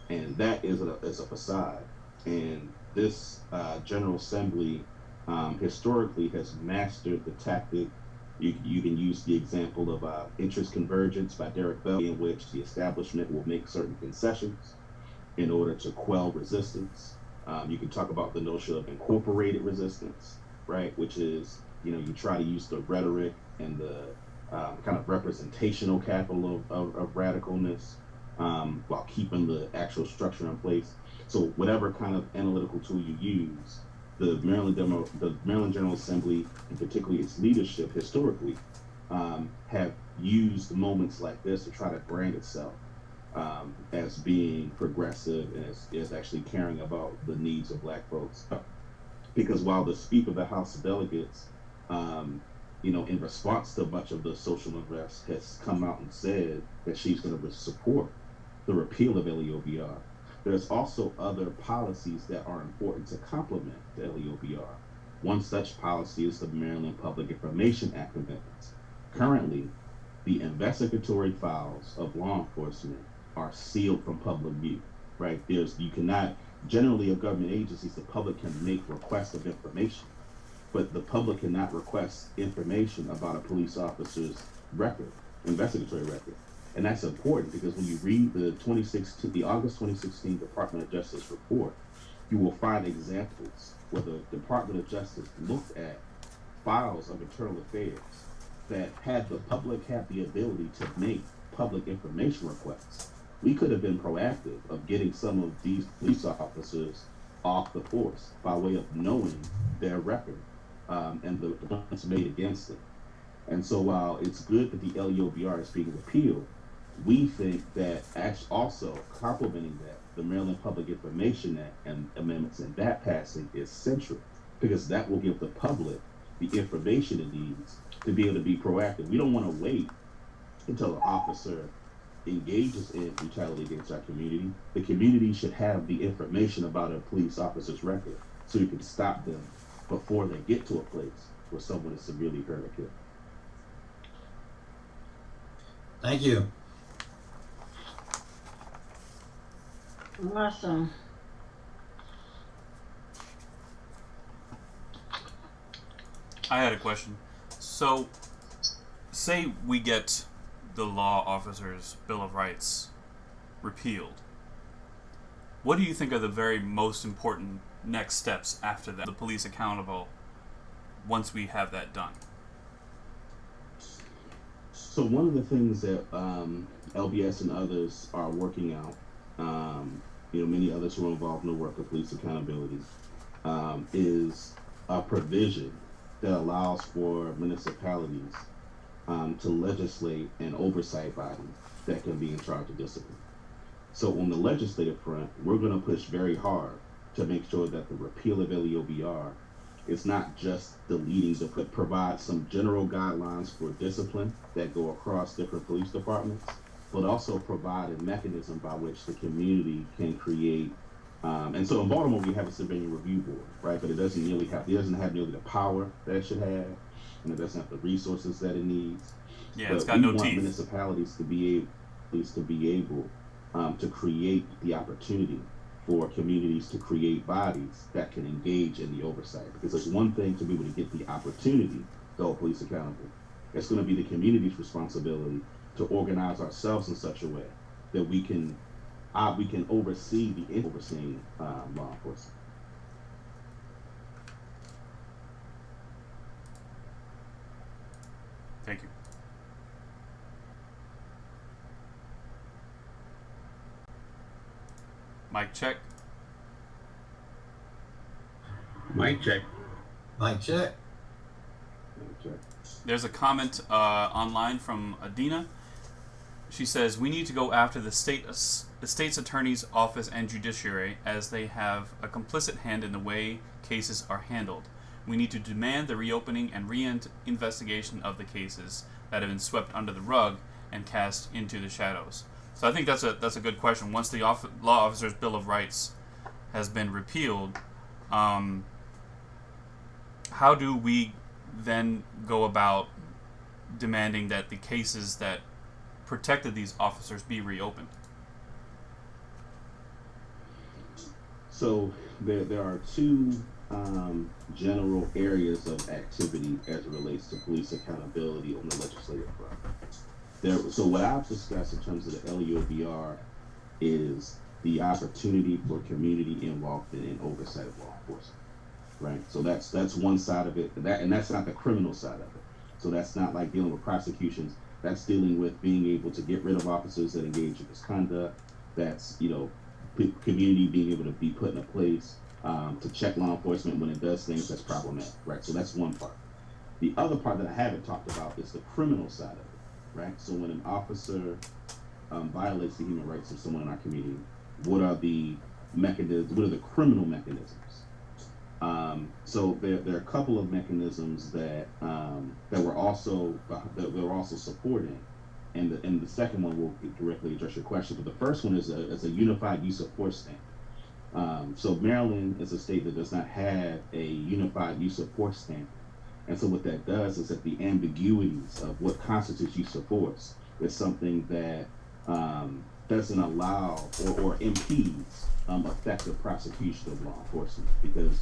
And that is a facade. And this General Assembly historically has mastered the tactic. You can use the example of interest convergence by Derek Bell, in which the establishment will make certain concessions in order to quell resistance. You can talk about the notion of incorporated resistance, right? Which is, you know, you try to use the rhetoric and the kind of representational capital of radicalness while keeping the actual structure in place. So whatever kind of analytical tool you use, the Maryland General Assembly, and particularly its leadership historically, have used moments like this to try to brand itself as being progressive and as actually caring about the needs of Black folks. Because while the Speaker of the House of Delegates, you know, in response to much of the social unrest, has come out and said that she's going to support the repeal of LEOBR, there's also other policies that are important to complement the LEOBR. One such policy is the Maryland Public Information Act amendments. Currently, the investigatory files of law enforcement are sealed from public view, right? You cannot, generally of government agencies, the public can make requests of information, but the public cannot request information about a police officer's record, investigatory record. And that's important because when you read the August 2016 Department of Justice report, you will find examples where the Department of Justice looked at files of internal affairs that had the public have the ability to make public information requests. We could have been proactive of getting some of these police officers off the force by way of knowing their record and the ones made against them. And so while it's good that the LEOBR is being repealed, we think that also complementing that, the Maryland Public Information Act and amendments in that passing is central, because that will give the public the information it needs to be able to be proactive. We don't want to wait until an officer engages in brutality against our community, the community should have the information about a police officer's record so you can stop them before they get to a place where someone is severely hurt or killed. Thank you. Awesome. I had a question. So, say we get the law officers' Bill of Rights repealed. What do you think are the very most important next steps after that? The police accountable once we have that done? So one of the things that LBS and others are working out, many others who are involved in the work of police accountability, is a provision that allows for municipalities to legislate an oversight body that can be in charge of discipline. So on the legislative front, we're going to push very hard to make sure that the repeal of LEOBR is not just deleting but provide some general guidelines for discipline that go across different police departments, but also provide a mechanism by which the community can create. And so in Baltimore, we have a civilian review board, right? But it doesn't have nearly the power that it should have, and it doesn't have the resources that it needs. Yeah, but it's got no we want teeth. Municipalities to be able to create the opportunity for communities to create bodies that can engage in the oversight. Because it's one thing to be able to get the opportunity to hold police accountable. It's going to be the community's responsibility to organize ourselves in such a way that we can oversee the overseeing law enforcement. Thank you. Mic check. Mic check. Mic check. Okay. There's a comment online from Adina. She says, we need to go after the state's attorney's office and judiciary, as they have a complicit hand in the way cases are handled. We need to demand the reopening and reinvestigation of the cases that have been swept under the rug and cast into the shadows. So I think that's a good question. Once the law officer's Bill of Rights has been repealed, how do we then go about demanding that the cases that protected these officers be reopened? So there are two general areas of activity as it relates to police accountability on the legislative front. So what I've discussed in terms of the LEOBR is the opportunity for community involvement in oversight of law enforcement, right? So that's one side of it, and that's not the criminal side of it. So that's not like dealing with prosecutions. That's dealing with being able to get rid of officers that engage in misconduct. That's community being able to be put in a place to check law enforcement when it does things that's problematic, right? So that's one part. The other part that I haven't talked about is the criminal side of it, right? So when an officer violates the human rights of someone in our community, what are the mechanisms? What are the criminal mechanisms? So there are a couple of mechanisms that we're also supporting, and the second one will directly address your question. But the first one is a unified use of force standard. So Maryland is a state that does not have a unified use of force standard. And so what that does is that the ambiguities of what constitutes use of force is something that doesn't allow or impedes effective prosecution of law enforcement. Because,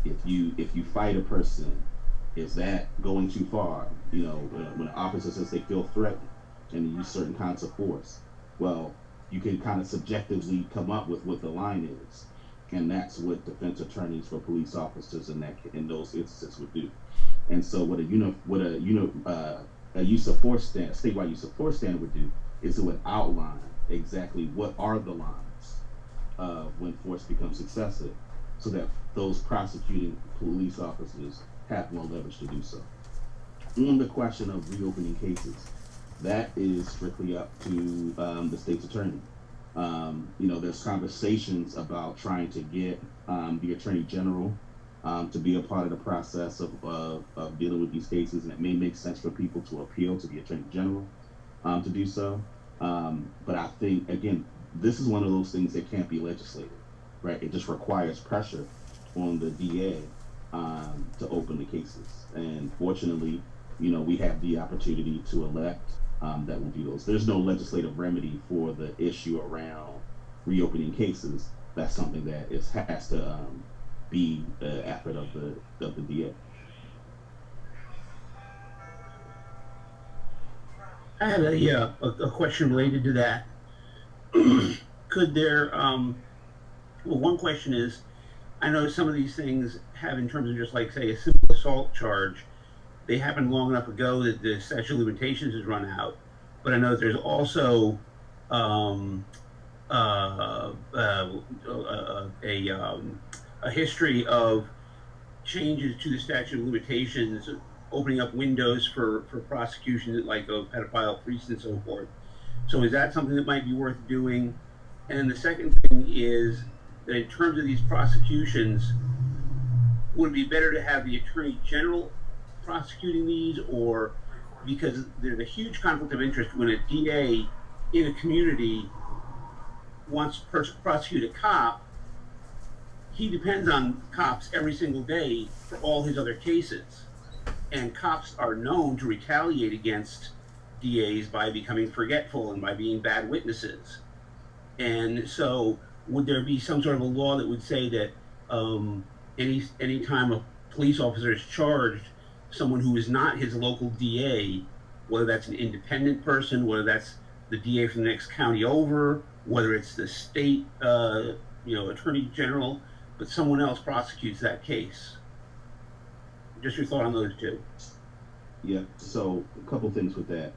if you fight a person, is that going too far? When an officer says they feel threatened and they use certain kinds of force, well, you can kind of subjectively come up with what the line is. And that's what defense attorneys for police officers in those instances would do. And so what a use of force standard, statewide use of force standard would do is it would outline exactly what are the lines of when force becomes excessive, so that those prosecuting police officers have more leverage to do so. On the question of reopening cases, that is strictly up to the state's attorney. There's conversations about trying to get the attorney general to be a part of the process of dealing with these cases, and it may make sense for people to appeal to the Attorney General to do so. But I think, again, this is one of those things that can't be legislated, right? It just requires pressure on the DA to open the cases. And fortunately, we have the opportunity to elect that will do those. There's no legislative remedy for the issue around reopening cases. That's something that has to be the effort of the DA. I have a question related to that. Could there, well, one question is, I know some of these things have, in terms of just like, say, a simple assault charge, they happened long enough ago that the statute of limitations has run out. But I know that there's also a history of changes to the statute of limitations, opening up windows for prosecution, like of pedophile priests and so forth. So is that something that might be worth doing? And then the second thing is that in terms of these prosecutions, would it be better to have the Attorney General prosecuting these, or because there's a huge conflict of interest when a DA in a community wants to prosecute a cop, he depends on cops every single day for all his other cases. And cops are known to retaliate against DAs by becoming forgetful and by being bad witnesses. And so would there be some sort of a law that would say that any time a police officer is charged, someone who is not his local DA, whether that's an independent person, whether that's the DA from the next county over, whether it's the state Attorney General, but someone else prosecutes that case? Just your thought on those two. Yeah, so a couple things with that.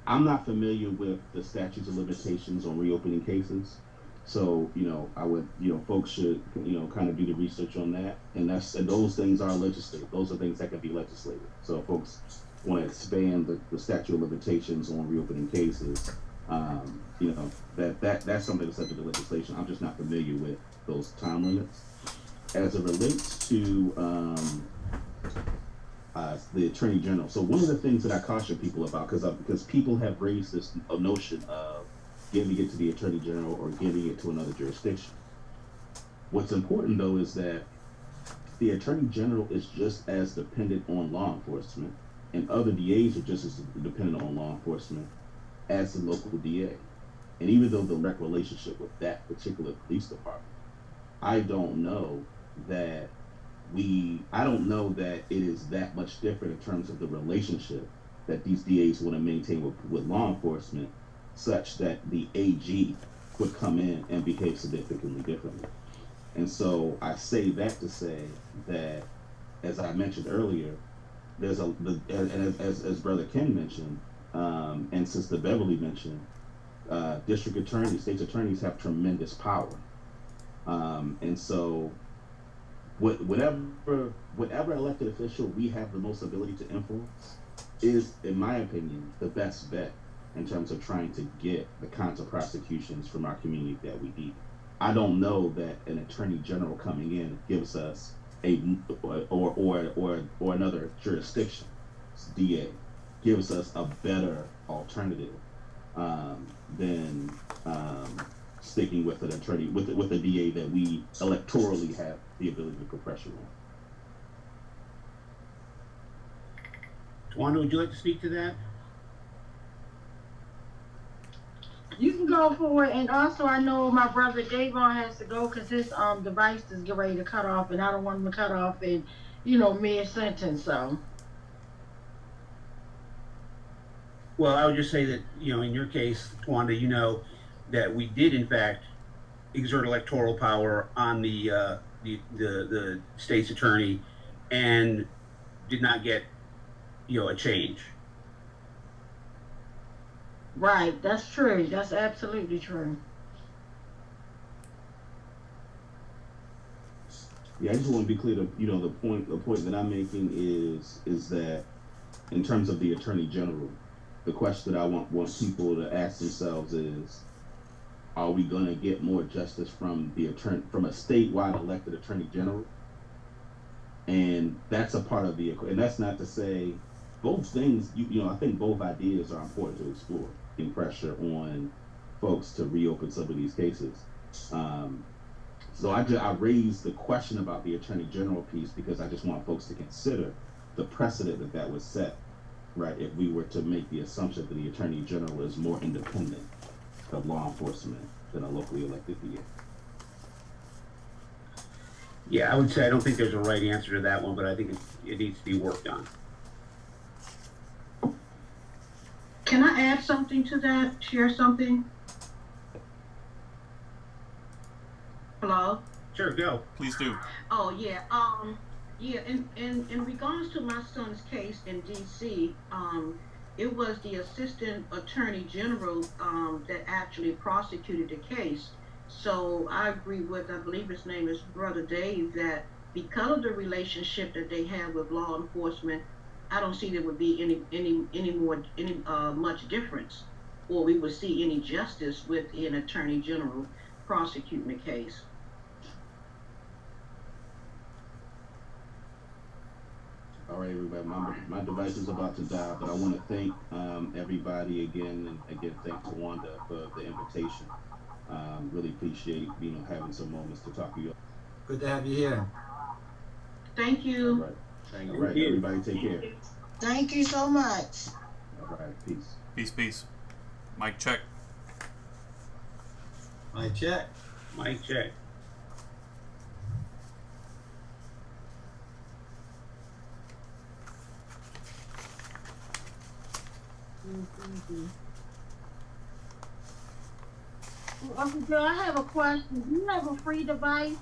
I'm not familiar with the statutes of limitations on reopening cases. So, I would, folks should, kind of do the research on that. And those things are legislated. Those are things that can be legislated. So if folks want to expand the statute of limitations on reopening cases, that's something that's subject to legislation. I'm just not familiar with those time limits. As it relates to the Attorney General, so one of the things that I caution people about, because people have raised this notion of giving it to the Attorney General or giving it to another jurisdiction. What's important, though, is that the Attorney General is just as dependent on law enforcement, and other DAs are just as dependent on law enforcement as the local DA. And even though the direct relationship with that particular police department, I don't know that it is that much different in terms of the relationship that these DAs want to maintain with law enforcement, such that the AG would come in and behave significantly differently. And so I say that to say that, as I mentioned earlier, there's as Brother Ken mentioned, and Sister Beverly mentioned, district attorneys, state's attorneys have tremendous power. And so whatever elected official we have the most ability to influence is, in my opinion, the best bet in terms of trying to get the kinds of prosecutions from our community that we need. I don't know that an Attorney General coming in gives us or another jurisdiction, DA, gives us a better alternative than sticking with an attorney, with a DA that we electorally have the ability to put pressure on. Tawanda, would you like to speak to that? You can go for it. And also, I know my brother Davon has to go because his device is getting ready to cut off, and I don't want him to cut off in, mid-sentence. So. Well, I would just say that, in your case, Tawanda, that we did in fact exert electoral power on the state's attorney and did not get, a change. Right, that's true. That's absolutely true. Yeah, I just want to be clear. The point that I'm making is that in terms of the Attorney General, the question that I want people to ask themselves is, are we going to get more justice from a statewide elected attorney general? And that's a part of the equation. And that's not to say both things. I think both ideas are important to explore. Putting pressure on folks to reopen some of these cases. So I raised the question about the attorney general piece because I just want folks to consider the precedent that would set, right, if we were to make the assumption that the attorney general is more independent of law enforcement than a locally elected DA. Yeah, I would say I don't think there's a right answer to that one, but I think it needs to be worked on. Can I add something to that? Share something? Hello? Sure, go. Please do. Oh, yeah. Yeah, in regards to my son's case in DC, it was the assistant attorney general that actually prosecuted the case. So I agree with, I believe his name is Brother Dave, that because of the relationship that they have with law enforcement, I don't see there would be any much difference, or we would see any justice with an attorney general prosecuting the case. All right, everybody, my device is about to die, but I want to thank everybody again, and again, thank Tawanda for the invitation. Really appreciate, having some moments to talk to you. Good to have you here. Thank you. All right. All right, everybody take care. Thank you so much. All right, peace. Peace, peace. Mic check. Mic check. Mic check. Uncle Bill, I have a question. Do you have a free device?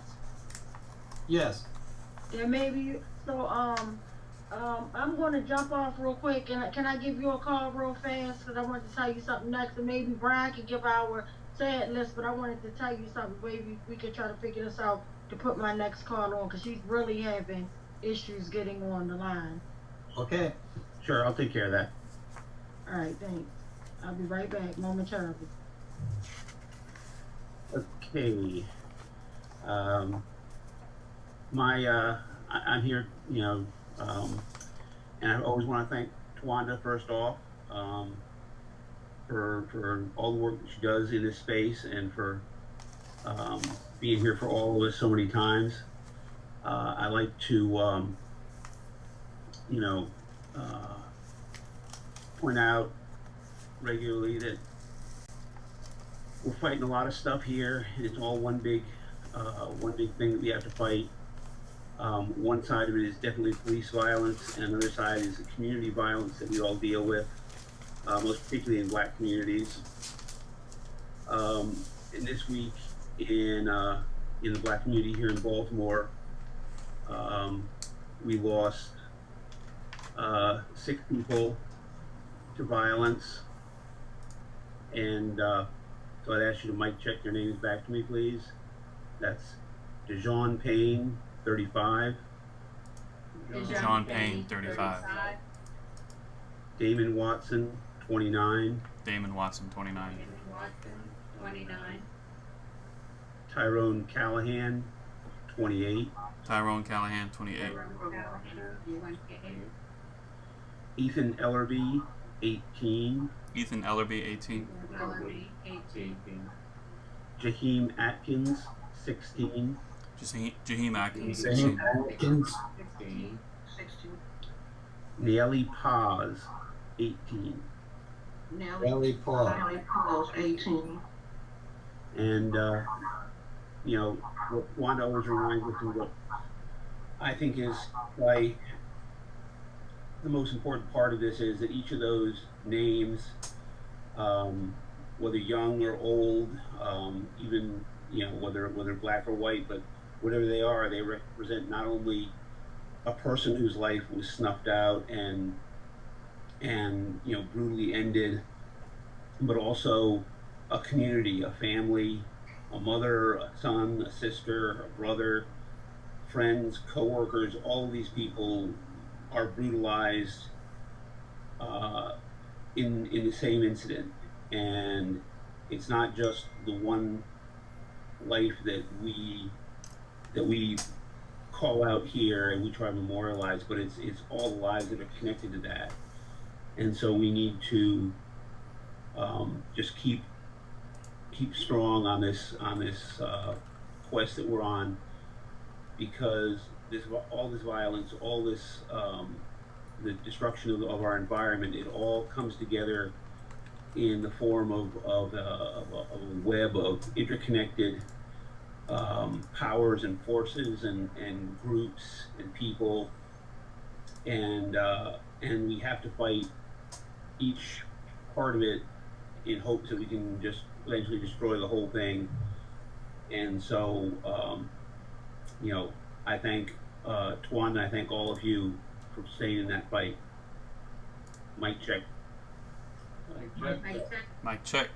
Yes. Yeah, maybe. So, I'm going to jump off real quick, and can I give you a call real fast? Because I want to tell you something next, and maybe Brian can give our sad list, but I wanted to tell you something. Maybe we could try to figure this out to put my next call on, because she's really having issues getting on the line. Okay. Sure, I'll take care of that. All right, thanks. I'll be right back momentarily. Okay. I'm here, and I always want to thank Tawanda first off, for all the work that she does in this space and for being here for all of us so many times. I like to, point out regularly that we're fighting a lot of stuff here, and it's all one big thing that we have to fight. One side of it is definitely police violence, and the other side is the community violence that we all deal with, most particularly in Black communities. And this week in the Black community here in Baltimore, we lost 6 people to violence, and so I'd ask you to mic check their names back to me, please. That's Dejon Payne, 35. John Payne, 35. Damon Watson, 29. Damon Watson, 29. Tyrone Callahan, 28. Tyrone Callahan, 28. Ethan Ellerby, 18. Ethan Ellerby, 18. Jaheim Atkins, 16. Jaheim Atkins, 16. Jaheim Atkins. 16. Nellie Paz, 18. Nellie Paul. Nellie Paul's 18. And, what Wanda always reminds us of what I think is like the most important part of this is that each of those names, whether young or old, even, whether Black or white, but whatever they are, they represent not only a person whose life was snuffed out and brutally ended, but also a community, a family, a mother, a son, a sister, a brother, friends, co-workers. All of these people are brutalized in the same incident, and it's not just the one life that we call out here and we try to memorialize, but it's all the lives that are connected to that. And so we need to just keep strong on this quest that we're on, because all this violence, all this the destruction of our environment, it all comes together in the form of a web of interconnected powers and forces and groups and people, and we have to fight each part of it in hopes that we can just eventually destroy the whole thing. And so, I thank Tuan, and I thank all of you for staying in that fight. Mic check. Mic check.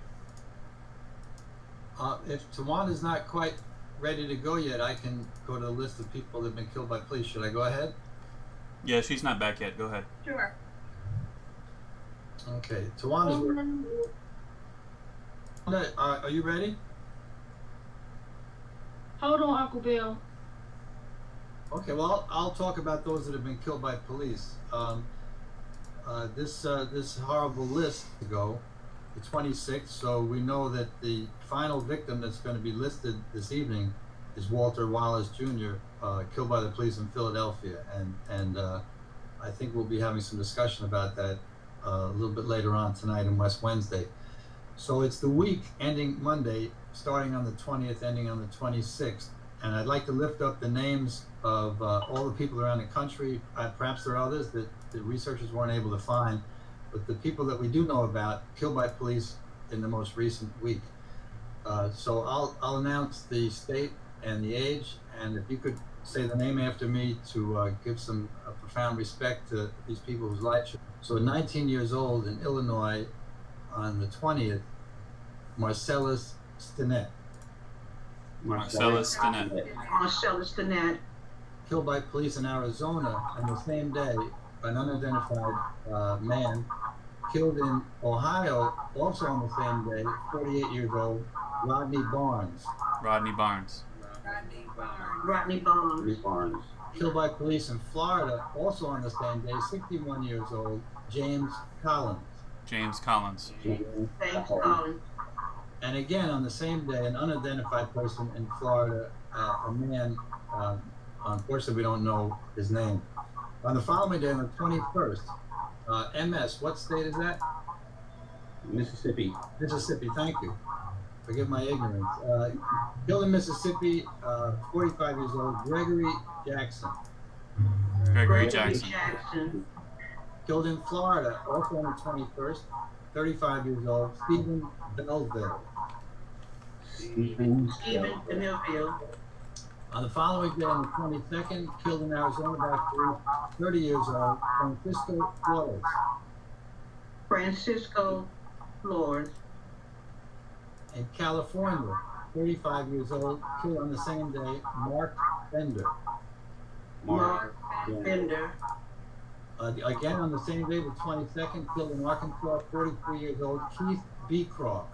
If Tawana's not quite ready to go yet, I can go to the list of people that have been killed by police. Should I go ahead? Yeah, she's not back yet. Go ahead. Sure. Okay, Tawana's. Are you ready? Hold on, Uncle Bill. Okay, well, I'll talk about those that have been killed by police. This horrible list to go, the 26th. So we know that the final victim that's going to be listed this evening is Walter Wallace Jr., killed by the police in Philadelphia, and I think we'll be having some discussion about that a little bit later on tonight in West Wednesday. So it's the week ending Monday, starting on the 20th, ending on the 26th. And I'd like to lift up the names of all the people around the country. Perhaps there are others that the researchers weren't able to find, but the people that we do know about killed by police in the most recent week. So I'll announce the state and the age, and if you could say the name after me to give some profound respect to these people whose lives. So 19 years old in Illinois on the 20th, Marcellus Stinnett. Marcellus Stinnett. Marcellus Stinnett. Killed by police in Arizona on the same day, an unidentified man. Killed in Ohio, also on the same day, 48 years old, Rodney Barnes. Rodney Barnes. Rodney Barnes. Killed by police in Florida, also on the same day, 61 years old, James Collins. James Collins. James Collins. And again, on the same day, an unidentified person in Florida, a man, unfortunately we don't know his name. On the following day, on the 21st, MS, what state is that? Mississippi. Mississippi, thank you. Forgive my ignorance. Killed in Mississippi, 45 years old, Gregory Jackson. Gregory Jackson. Killed in Florida, also on the 21st, 35 years old, Stephen Belleville. Stephen Belleville. On the following day, on the 22nd, killed in Arizona by police, 30 years old, Francisco Flores. Francisco Flores. In California, 35 years old, killed on the same day, Mark Bender. Mark Bender. Again, on the same day, the 22nd, killed in Arkansas, 43 years old, Keith Beecroft.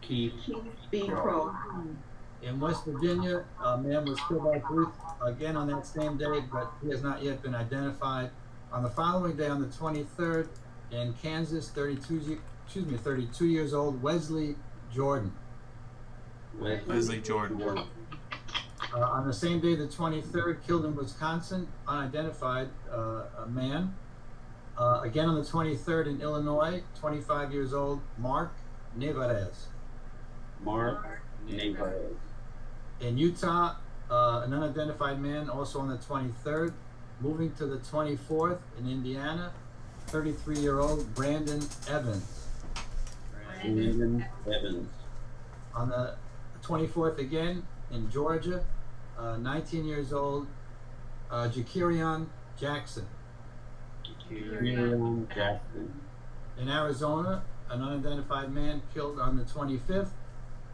Keith Beecroft. In West Virginia, a man was killed by police again on that same day, but he has not yet been identified. On the following day, on the 23rd, in Kansas, 32 years old, Wesley Jordan. Wesley Jordan. On the same day, the 23rd, killed in Wisconsin, unidentified, a man. Again on the 23rd in Illinois, 25 years old, Mark Nevarez. In Utah, an unidentified man, also on the 23rd. Moving to the 24th in Indiana, 33-year-old Brandon Evans. On the 24th again in Georgia, 19 years old, Jakirion Jackson. In Arizona, an unidentified man killed on the 25th.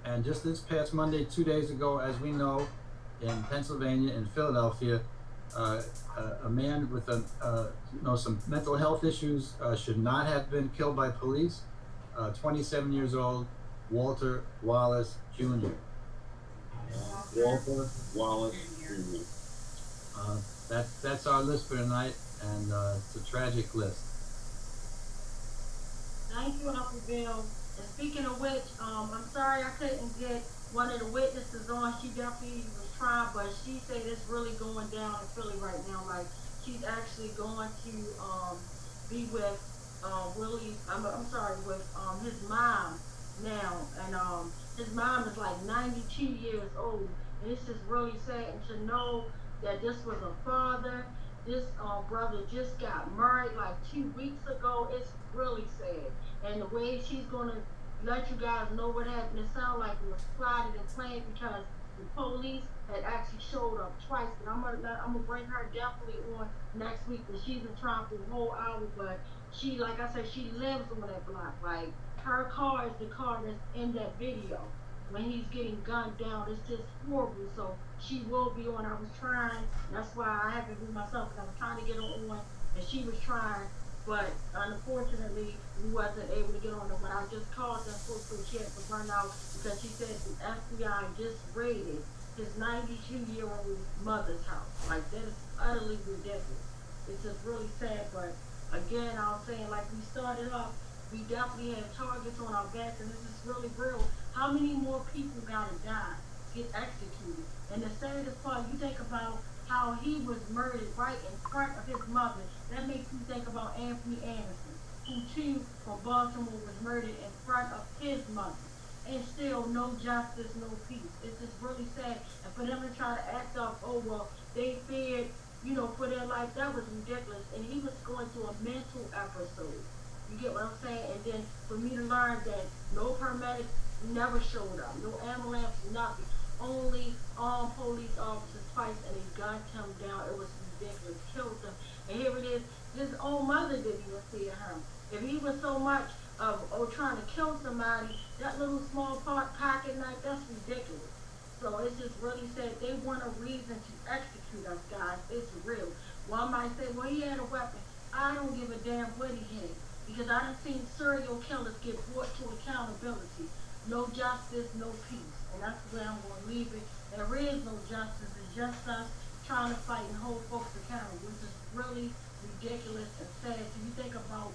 And just this past Monday, 2 days ago, as we know, in Pennsylvania, in Philadelphia, a man with some mental health issues should not have been killed by police. 27 years old, Walter Wallace Jr. Walter Wallace Jr. That's our list for tonight, and it's a tragic list. Thank you, Uncle Bill. And speaking of which, I'm sorry I couldn't get one of the witnesses on. She definitely was trying, but she said it's really going down in Philly right now. Like, she's actually going to be with Willie. I'm sorry, with his mom now, and his mom is like 92 years old, and it's just really sad. And to know that this was a father. This brother just got married like 2 weeks ago. It's really sad. And the way she's gonna let you guys know what happened, it sounds like it was plotted and planned because the police had actually showed up twice. And I'm gonna bring her definitely on next week. But she's been trying for a whole hour, but she, like I said, she lives on that block. Like, her car is the car that's in that video when he's getting gunned down. It's just horrible. So she will be on. I was trying. That's why I haven't been myself, because I was trying to get her on, and she was trying, but unfortunately we wasn't able to get on her. But I just called and spoke to her. She had to run out because she said the FBI just raided his 92-year-old mother's house. Like, that is utterly ridiculous. It's just really sad. But again, I was saying, like we started off, we definitely have targets on our backs, and this is really real. How many more people gotta die, get executed? And the saddest part, you think about how he was murdered right in front of his mother. That makes me think about Anthony Anderson, who too from Baltimore was murdered in front of his mother. And still no justice, no peace. It's just really sad. And for them to try to act up, oh well, they feared, for their life, that was ridiculous. And he was going through a mental episode. You get what I'm saying? And then for me to learn that no paramedics never showed up, no ambulance, nothing. Only armed police officers twice, and they gunned him down. It was ridiculous. Killed him. And here it is. His own mother didn't even fear him. If he was so much of trying to kill somebody, that little small pocket knife, that's ridiculous. So it's just really sad. They want a reason to execute us, guys. It's real. One might say, well, he had a weapon. I don't give a damn what he had, because I done seen serial killers get brought to accountability. No justice, no peace. And that's where I'm going to leave it. There is no justice. It's just us trying to fight and hold folks accountable, which is really ridiculous and sad. So you think about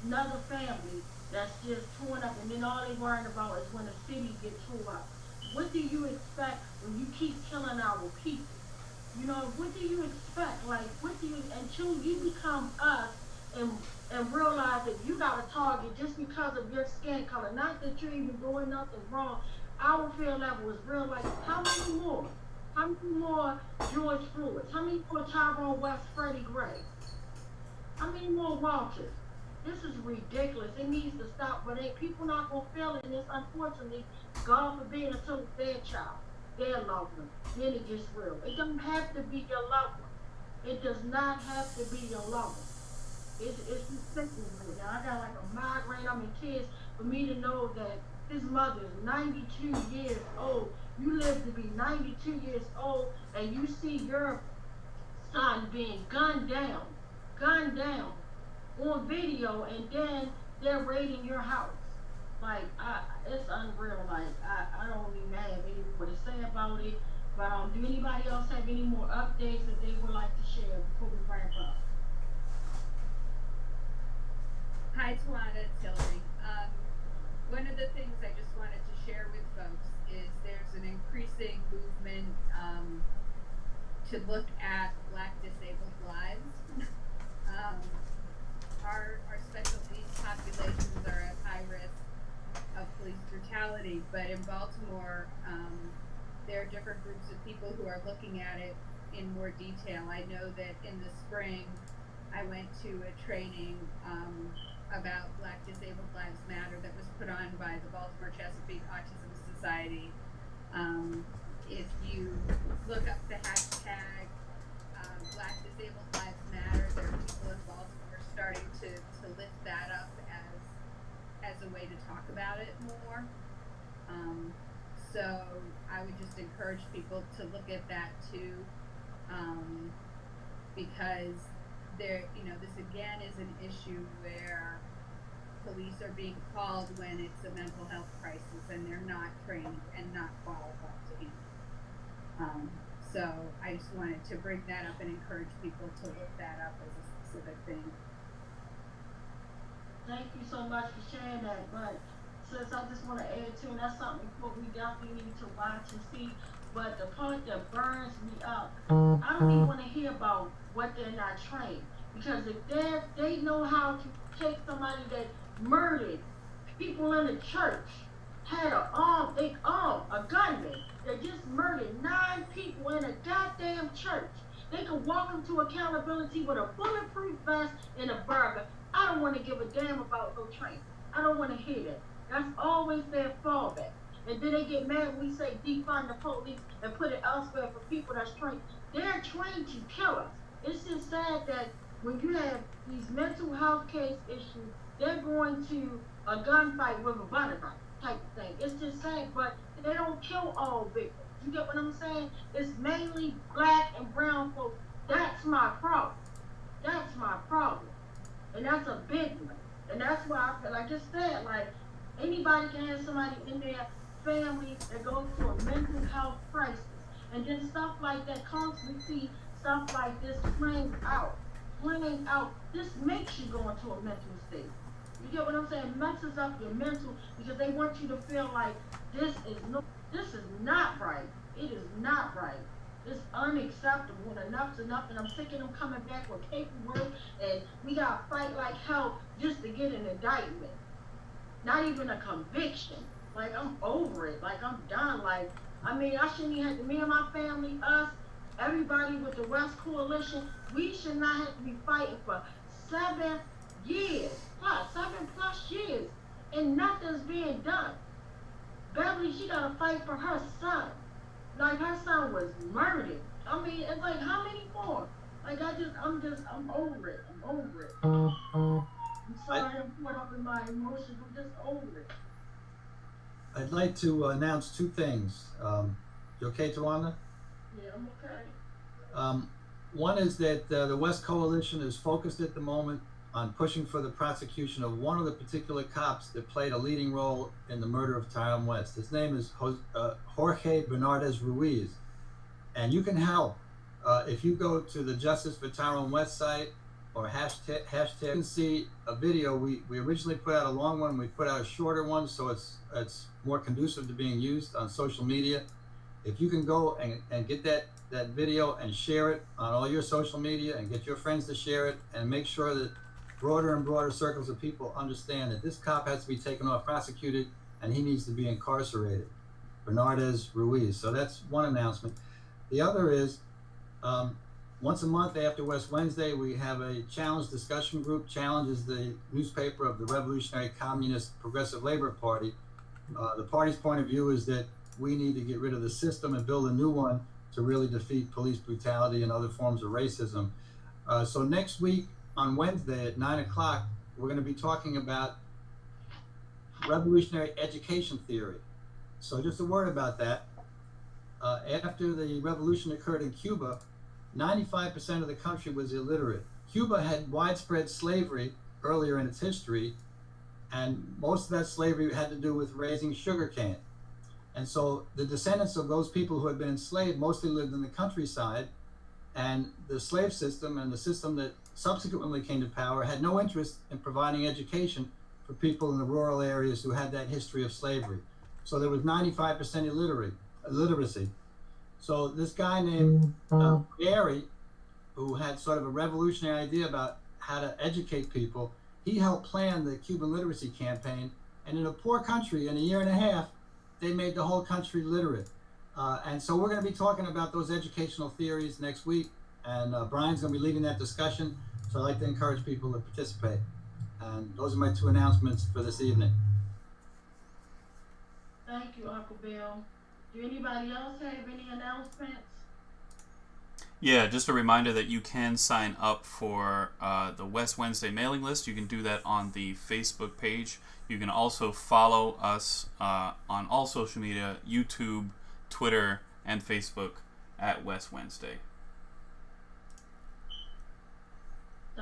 another family that's just torn up, and then all they worrying about is when the city gets tore up. What do you expect when you keep killing our people? What do you expect? Like, until you become us and realize that you got a target just because of your skin color, not that you're even doing nothing wrong. Our fear level is real. Like, how many more? How many more George Floyd? How many more Tyrone West, Freddie Gray? How many more Walters? This is ridiculous. It needs to stop, but people not gonna feel it, and it's unfortunately, God forbid, until it's their child, their loved one, then it gets real. It doesn't have to be your loved one. It does not have to be your loved one. It's just sickening right now. I got like a migraine. I'm in tears for me to know that his mother is 92 years old. You live to be 92 years old, and you see your son being gunned down on video, and then they're raiding your house. Like, it's unreal. Like, I don't even have any more to say about it. But do anybody else have any more updates that they would like to share before we wrap up? Hi, Tawana, it's Hillary. One of the things I just wanted to share with folks is there's an increasing movement to look at Black disabled lives. Our special needs populations are at high risk of police brutality, but in Baltimore, there are different groups of people who are looking at it in more detail. I know that in the spring, I went to a training about Black Disabled Lives Matter that was put on by the Baltimore Chesapeake Autism Society. If you look up the hashtag Black Disabled Lives Matter, there are people in Baltimore starting to lift that up as a way to talk about it more. So I would just encourage people to look at that too, because this again is an issue where police are being called when it's a mental health crisis and they're not trained and not qualified to handle. So I just wanted to bring that up and encourage people to look that up as a specific thing. Thank you so much for sharing that. But since I just want to add to, and that's something what we definitely need to watch and see. But the part that burns me up, I don't even want to hear about what they're not trained. Because if they know how to take somebody that murdered people in the church, had a gunman that just murdered 9 people in a goddamn church. They can walk them to accountability with a bulletproof vest and a burger. I don't want to give a damn about no training. I don't want to hear that. That's always their fallback. And then they get mad when we say defund the police and put it elsewhere for people that's trained. They're trained to kill us. It's just sad that when you have these mental health case issues, they're going to a gunfight with a butter knife type of thing. It's just sad, but they don't kill all victims. You get what I'm saying? It's mainly black and brown folks. That's my problem. That's my problem. And that's a big one. And that's why I feel like it's sad. Like, anybody can have somebody in their family that goes through a mental health crisis. And then stuff like that, constantly see stuff like this playing out. This makes you go into a mental state. You get what I'm saying? It messes up your mental because they want you to feel like this is not right. It is not right. It's unacceptable, and enough's enough, and I'm sick of them coming back with paperwork, and we gotta fight like hell just to get an indictment. Not even a conviction. Like, I'm over it. Like, I'm done. Like, I mean, I shouldn't even have to, me and my family, us, everybody with the West Coalition, we should not have to be fighting for 7 years, plus years, and nothing's being done. Beverly, she gotta fight for her son. Like, her son was murdered. I mean, it's like, how many more? Like, I'm over it. I'm sorry I'm caught up in my emotions. I'm just over it. I'd like to announce 2 things. You okay, Tawanda? Yeah, I'm okay. One is that the West Coalition is focused at the moment on pushing for the prosecution of one of the particular cops that played a leading role in the murder of Tyrone West. His name is Jorge Bernardez Ruiz. And you can help if you go to the Justice for Tyrone West site or hashtag, you can see a video. We originally put out a long one. We put out a shorter one, so it's more conducive to being used on social media. If you can go and get that video and share it on all your social media and get your friends to share it and make sure that broader and broader circles of people understand that this cop has to be taken off, prosecuted, and he needs to be incarcerated. Bernardez Ruiz. So that's one announcement. The other is, once a month after West Wednesday, we have a challenge discussion group. Challenge is the newspaper of the Revolutionary Communist Progressive Labor Party. The party's point of view is that we need to get rid of the system and build a new one to really defeat police brutality and other forms of racism. So next week on Wednesday at 9 o'clock, we're going to be talking about revolutionary education theory. So just a word about that. After the revolution occurred in Cuba, 95% of the country was illiterate. Cuba had widespread slavery earlier in its history, and most of that slavery had to do with raising sugarcane. And so the descendants of those people who had been enslaved mostly lived in the countryside, and the slave system and the system that subsequently came to power had no interest in providing education for people in the rural areas who had that history of slavery. So there was 95% illiteracy. So this guy named Gary, who had sort of a revolutionary idea about how to educate people, he helped plan the Cuban literacy campaign. And in a poor country, in a year and a half, they made the whole country literate. And so we're going to be talking about those educational theories next week. And Brian's going to be leading that discussion. So I'd like to encourage people to participate. And those are my 2 announcements for this evening. Thank you, Uncle Bill. Do anybody else have any announcements? Yeah, just a reminder that you can sign up for the West Wednesday mailing list. You can do that on the Facebook page. You can also follow us on all social media, YouTube, Twitter, and Facebook at West Wednesday.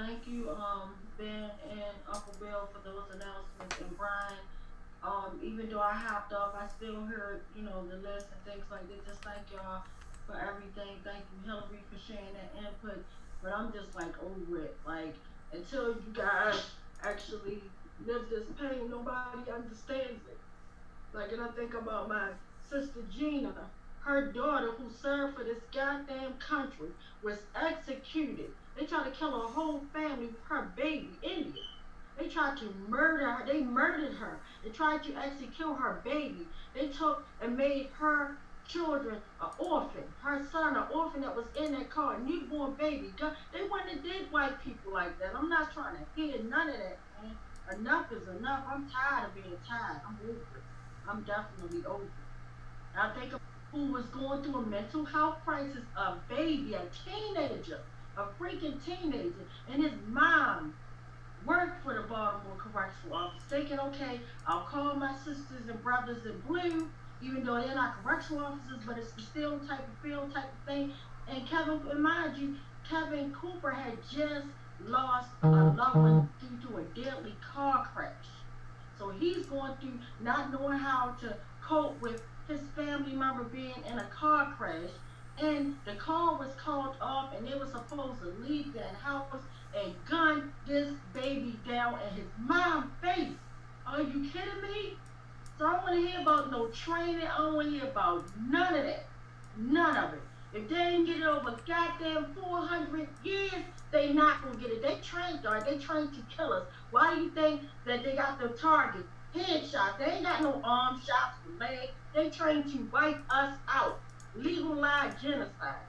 thank you, Ben and Uncle Bill for those announcements, and Brian. Even though I hopped off, I still heard, the list and things like that. Just thank y'all for everything. Thank you, Hillary, for sharing that input. But I'm just like over it. Like, until you guys actually live this pain, nobody understands it. Like, and I think about my sister Gina, her daughter who served for this goddamn country was executed. They tried to kill her whole family with her baby, India. They tried to murder her. They murdered her. They tried to execute her baby. They took and made her children an orphan. Her son an orphan that was in that car, a newborn baby. They wouldn't have did white people like that. I'm not trying to hear none of that, man. Enough is enough. I'm tired of being tired. I'm over it. I'm definitely over it. I think of who was going through a mental health crisis, a baby, a teenager, a freaking teenager, and his mom worked for the Baltimore Correctional Office, thinking, okay, I'll call my sisters and brothers in blue, even though they're not correctional officers, but it's the still type of field type of thing. And mind you, Kevin Cooper had just lost a loved one due to a deadly car crash. So he's going through not knowing how to cope with his family member being in a car crash, and the car was called off, and they were supposed to leave that house and gun this baby down at his mom's face. Are you kidding me? So I don't want to hear about no training. I don't want to hear about none of that. None of it. If they ain't get it over goddamn 400 years, they not gonna get it. They trained, dog. They trained to kill us. Why do you think that they got the target? Headshots. They ain't got no arm shots for legs. They trained to wipe us out. Legalize genocide.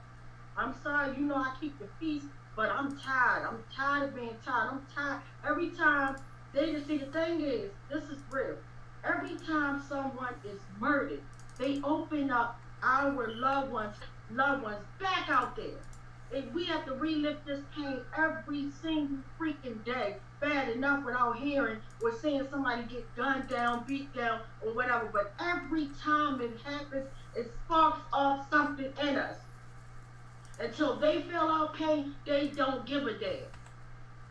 I'm sorry, I keep the peace, but I'm tired. I'm tired of being tired. I'm tired. Every time they just see, the thing is, this is real. Every time someone is murdered, they open up our loved ones back out there. And we have to relive this pain every single freaking day. Bad enough without hearing or seeing somebody get gunned down, beat down, or whatever. But every time it happens, it sparks off something in us. Until they feel our pain, they don't give a damn.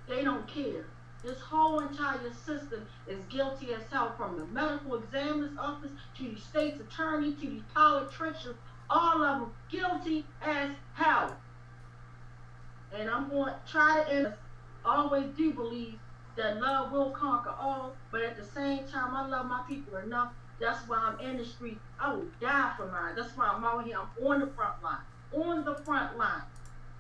They don't care. This whole entire system is guilty as hell, from the medical examiner's office to the state's attorney to the politicians, all of them guilty as hell. And I'm going to try to end this. Always do believe that love will conquer all, but at the same time, I love my people enough. That's why I'm in the street. I will die for mine. That's why I'm out here. I'm on the front line. On the front line.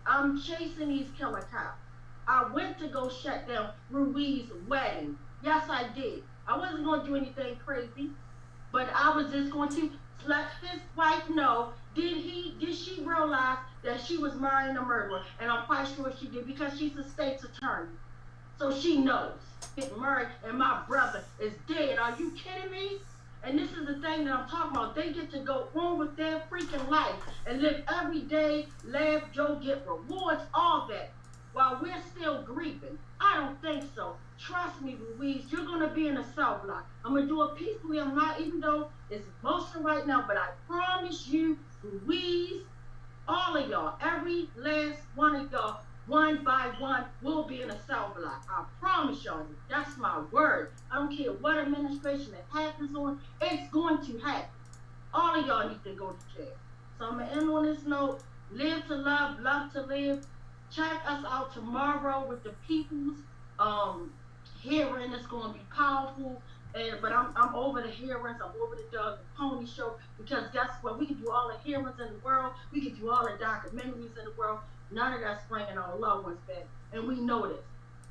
I'm chasing these killer cops. I went to go shut down Ruiz's wedding. Yes, I did. I wasn't going to do anything crazy, but I was just going to let his wife know, did she realize that she was marrying a murderer? And I'm quite sure she did, because she's a state's attorney. So she knows. Getting married and my brother is dead. Are you kidding me? And this is the thing that I'm talking about. They get to go on with their freaking life and live every day, laugh, joke, get rewards, all that, while we're still grieving. I don't think so. Trust me, Ruiz, you're going to be in a cell block. I'm going to do it peacefully. I'm not, even though it's emotional right now, but I promise you, Ruiz, all of y'all, every last one of y'all, one by one, will be in a cell block. I promise y'all, that's my word. I don't care what administration it happens on, it's going to happen. All of y'all need to go to jail. So I'm going to end on this note. Live to love, love to live. Check us out tomorrow with the people's hearing. It's going to be powerful. But I'm over the hearings. I'm over the Doug and Pony show, because guess what? We can do all the hearings in the world. We can do all the documentaries in the world. None of that's bringing our loved ones back. And we know this.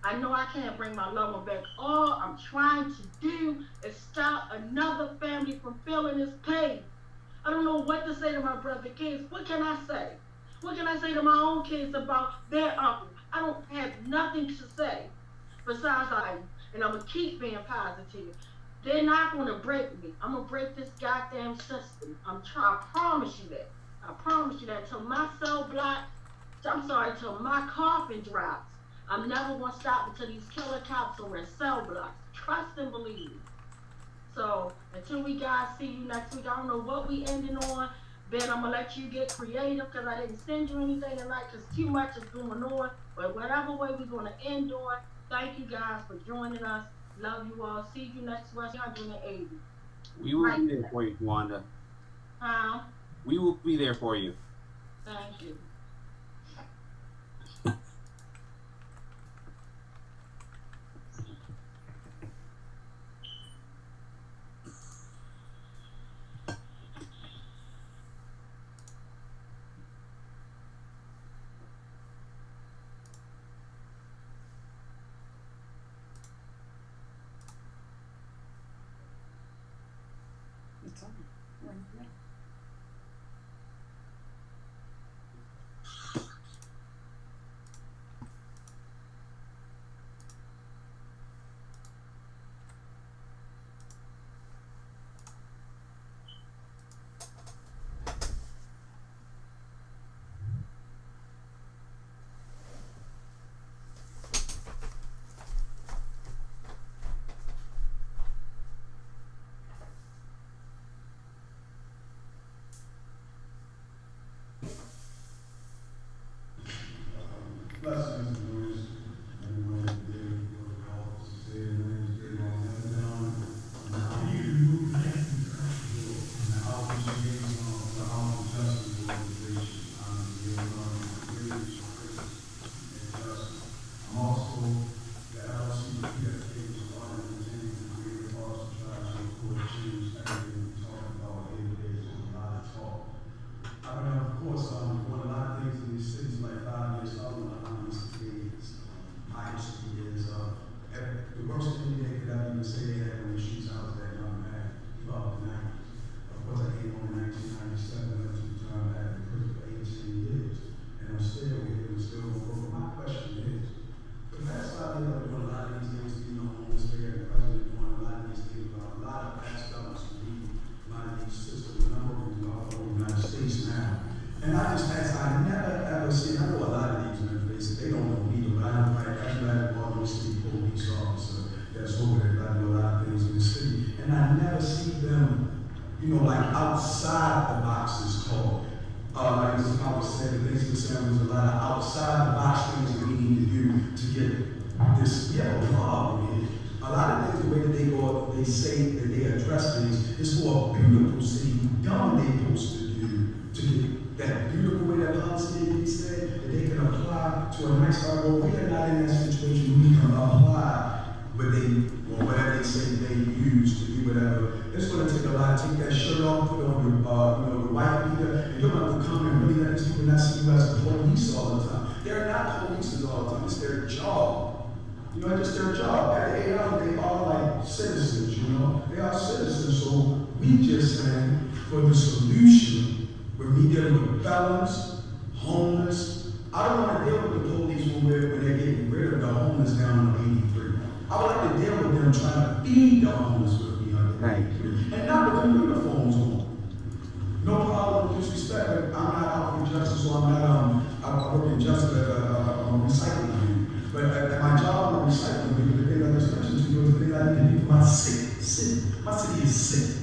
I know I can't bring my loved one back. All I'm trying to do is stop another family from feeling this pain. I don't know what to say to my brother kids. What can I say? What can I say to my own kids about their uncle? I don't have nothing to say besides and I'm going to keep being positive. They're not going to break me. I'm going to break this goddamn system. I promise you that. I promise you that. Till my cell block, till my coffin drops, I'm never going to stop until these killer cops are in cell blocks. Trust and believe. So until we guys see you next week, I don't know what we ending on, Ben, I'm gonna let you get creative because I didn't send you anything tonight because too much is going on. But whatever way we're gonna end on, thank you guys for joining us. Love you all. See you next West 180. We will be there for you, Wanda. We will be there for you. Thank you. It's on. We're in the middle. Blessings and glories, everyone that did what the call us to say. My name is Dave on down. In the House of Liaison for the House of Justice Organization. I'm the liaison for British and Justice. I'm also the LLC PFK, which is Law and Entertainment and Creative Arts and tries to record change everything we talk about here today. So a lot of talk. I've been, of course, doing a lot of things in these cities like 5 years old. My history is the worst thing they could ever even say they had when the streets I was that young man, about the 90s. Of course, I came home in 1997, went to the time I had in prison for 18 years, and I'm still here and still working. My question is, for the past 5 years, I've been doing a lot of these things, you know, homeless fair, the president doing a lot of these things, a lot of past governments who lead a lot of these systems, and I'm working all over the United States now. And I just ask, I never ever seen, I know a lot of these men faces, they don't know me, but I know like Baltimore City police officer that's over there, I know a lot of things in the city, and I never see them, you know, like outside the boxes called. Like Mr. Powell said, the things he was saying was a lot of outside the box things that we need to do to get this, problem here. A lot of things, the way that they go, they say that they address things, is for a beautiful city, done what they're supposed to do to get that beautiful way that policy they said that they can apply to a nice well, we are not in that situation. We can apply what they or whatever they say they use to do whatever. It's going to take a lot. Take that shirt off, put on your white beater, and you're going to come and really let these people not see you as police all the time. They're not police all the time. It's their job. You know, it's just their job. At the end, they are like citizens. You know, they are citizens. So we just saying for the solution. When we deal with felons, homeless, I don't want to deal with the police when they're getting rid of the homeless down on 83. I would like to deal with them trying to feed the homeless with me on 83. And not with the uniforms on. No problem, no disrespect, but I'm not out for justice, so I'm not, I work in justice at a recycling unit. But at my job, I'm a recycling unit. The thing I just mentioned to you is the thing I need to do for my city. My city is sick.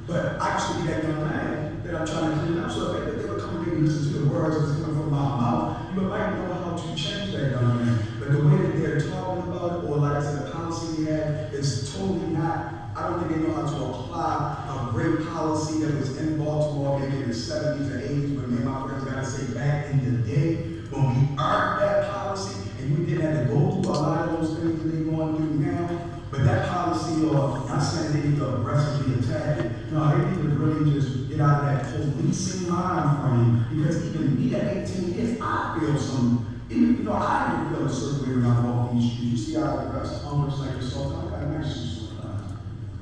But I used to be that young man that I'm trying to clean up. So if they would come and listen to the words that's coming from my mouth, you might know how to change that young man. But the way that they're talking about it, or like I said, the policy we have is totally not, I don't think they know how to apply a great policy that was in Baltimore maybe in the 70s or 80s when me and my friends got to say back in the day when we earned that policy and we didn't have to go through a lot of those things that they're going through now. But that policy, or I'm not saying they need to aggressively attack it. No, they need to really just get out of that policing mind frame. Because even me at 18 years, I feel some, even, you know, I even feel a certain way when I walk these streets. You see how I dress homeless like this all the time? I got a nice suit sometimes.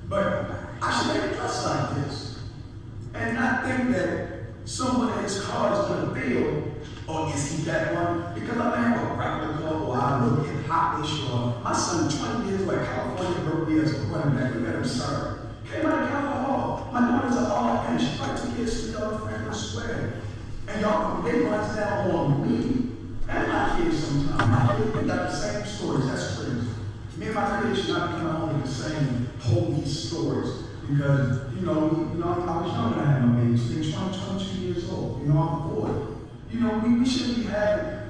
But I should never dress like this. And not think that someone in his car is going to fail. Or is he that one? Because I may have a regular car, or I look at hot-ish, or my son, 20 years like California broke me as a running back. We got him started. Came out of California. My daughters are all in. She probably took kids to the other Franklin Square. And y'all, they runs down on me and my kids sometimes. My kids, they got the same stories. That's crazy. Me and my kids should not be coming home with the same police stories. Because, I was young when I had my babies. They were 22 years old. I'm 40. We shouldn't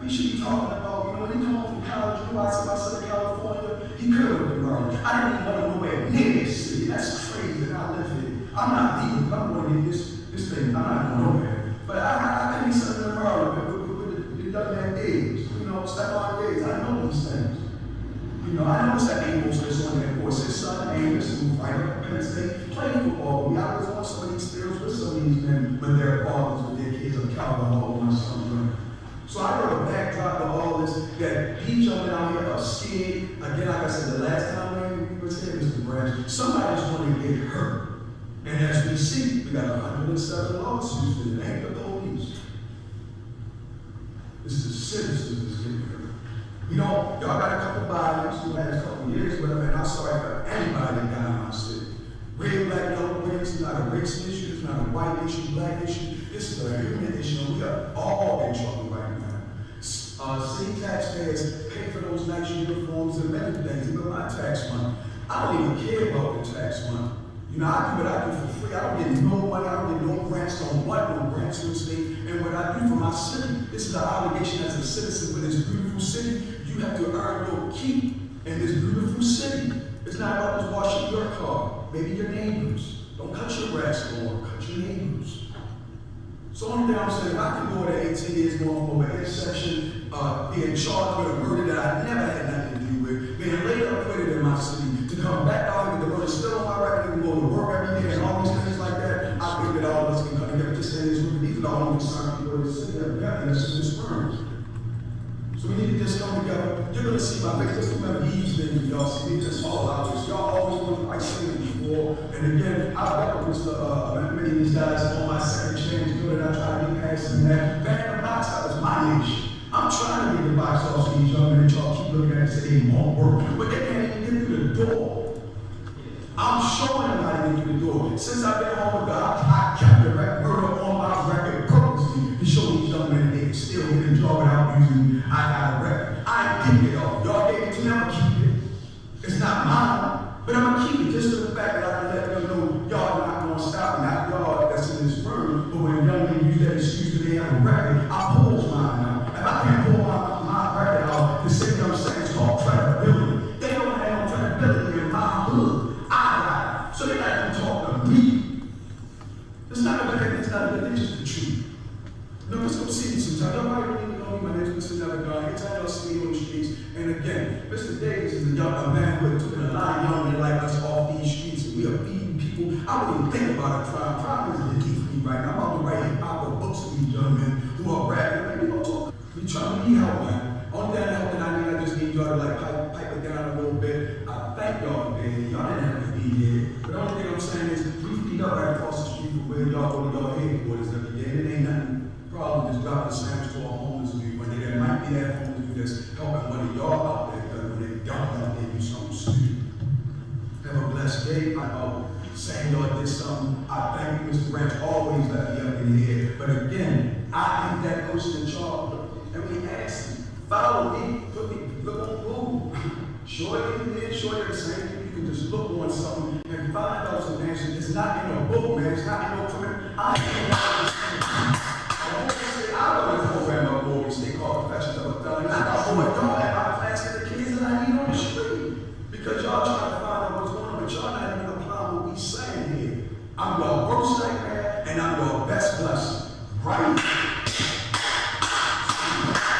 we should be talking about, when they come home from college, I said my son in California, he could have been Maryland. I didn't even want to nowhere near this city. That's crazy that I live here. I'm not leaving. I'm going to get this thing. I'm not going nowhere. But I could be something in Maryland with the young man age. Step on age. I know these things. I noticed that Amos was on there, of course, his son Amos, who right up at Penn State, played football. We always on some of these fields with some of these men when their fathers, with their kids of Calvin and something. So I wrote a backdrop to all this, that he jumping out here are scared. Again, like I said, the last time we was here, Mr. Branch, somebody's going to get hurt. And as we see, we got 107 lawsuits, and it ain't the police. It's the citizens that's getting hurt. Y'all got a couple violence in the last couple of years, whatever, and I'm sorry for anybody that got in my city. Red, black, yellow, race is not a race issue, it's not a white issue, black issue. This is a human issue, and we are all in trouble right now. City taxpayers pay for those nice uniforms and many things, even my tax money. I don't even care about the tax money. I do what I do for free. I don't get no money, I don't get no grants, don't want no grants from the state. And what I do for my city, this is an obligation as a citizen for this beautiful city. You have to earn your keep in this beautiful city. It's not about just washing your car, maybe your neighbors. Don't cut your grass lawn, cut your neighbors. So only thing I'm saying, if I can go to 18 years going for an intersection, being charged with a murder that I never had nothing to do with, being later acquitted in my city, to come back out and the murder still on my record and go to work every day and all these things like that, I think that all of us can come together just in this room. These are the only concerned people in the city that got in this room. So we need to just come together. You're going to see my face. Just remember these things, y'all see. It's all obvious. Y'all always want to, I seen it before. And again, I've got many of these guys on my second chance. That I try to get past them. That back in the box, that was my issue. I'm trying to get the box off these young men and y'all keep looking at it and say they won't work. But they can't even get through the door. I'm showing them how to get through the door. Since I've been home with God, I kept the murder on my record purposely to show these young men that they can still get a job without using I got a record. I ain't getting it off. Y'all gave it to me, I'm gonna keep it. It's not mine, but I'm gonna keep it just for the fact that I can let them know y'all not gonna stop me. Not y'all that's in this room, but when young men use that excuse that they have a record, I pull mine out. If I can't pull my record out, the same thing I'm saying is called credibility. They don't have no credibility in my hood. I got it. So they got to talk to me. It's not a bad, it's just the truth. Let's go see me sometime. Nobody really know me. My name's Mr. Never Gone. Anytime y'all see me on the streets, and again, Mr. Davis is a man who took a lot of young men like us off these streets, and we are feeding people. I wouldn't even think about a crime. Crime isn't the key for me right now. I'm out to write hip-hop or books for these young men who are rapping. Like, we don't talk. We trying to need help, man. Only that help that I need, I just need y'all to pipe it down a little bit. I thank y'all for being here. Y'all didn't have to be here. But the only thing I'm saying is, we feed up right across the street from where y'all go to y'all headquarters every day. And it ain't nothing. Problem is dropping a sandwich to a homeless dude when there might be that homeless dude that's helping one of y'all out there, because when they don't out there do something stupid. Have a blessed day. Saying y'all did something. I thank you, Mr. Branch, always let me up in the air. But again, I am that person in charge. And we ask you, follow me, look on Google. Sure you did, sure the same thing. You can just look on something and find out some answers. It's not in a book, man. It's not in no criminal. I don't want to program a movie, they call professions of a felony.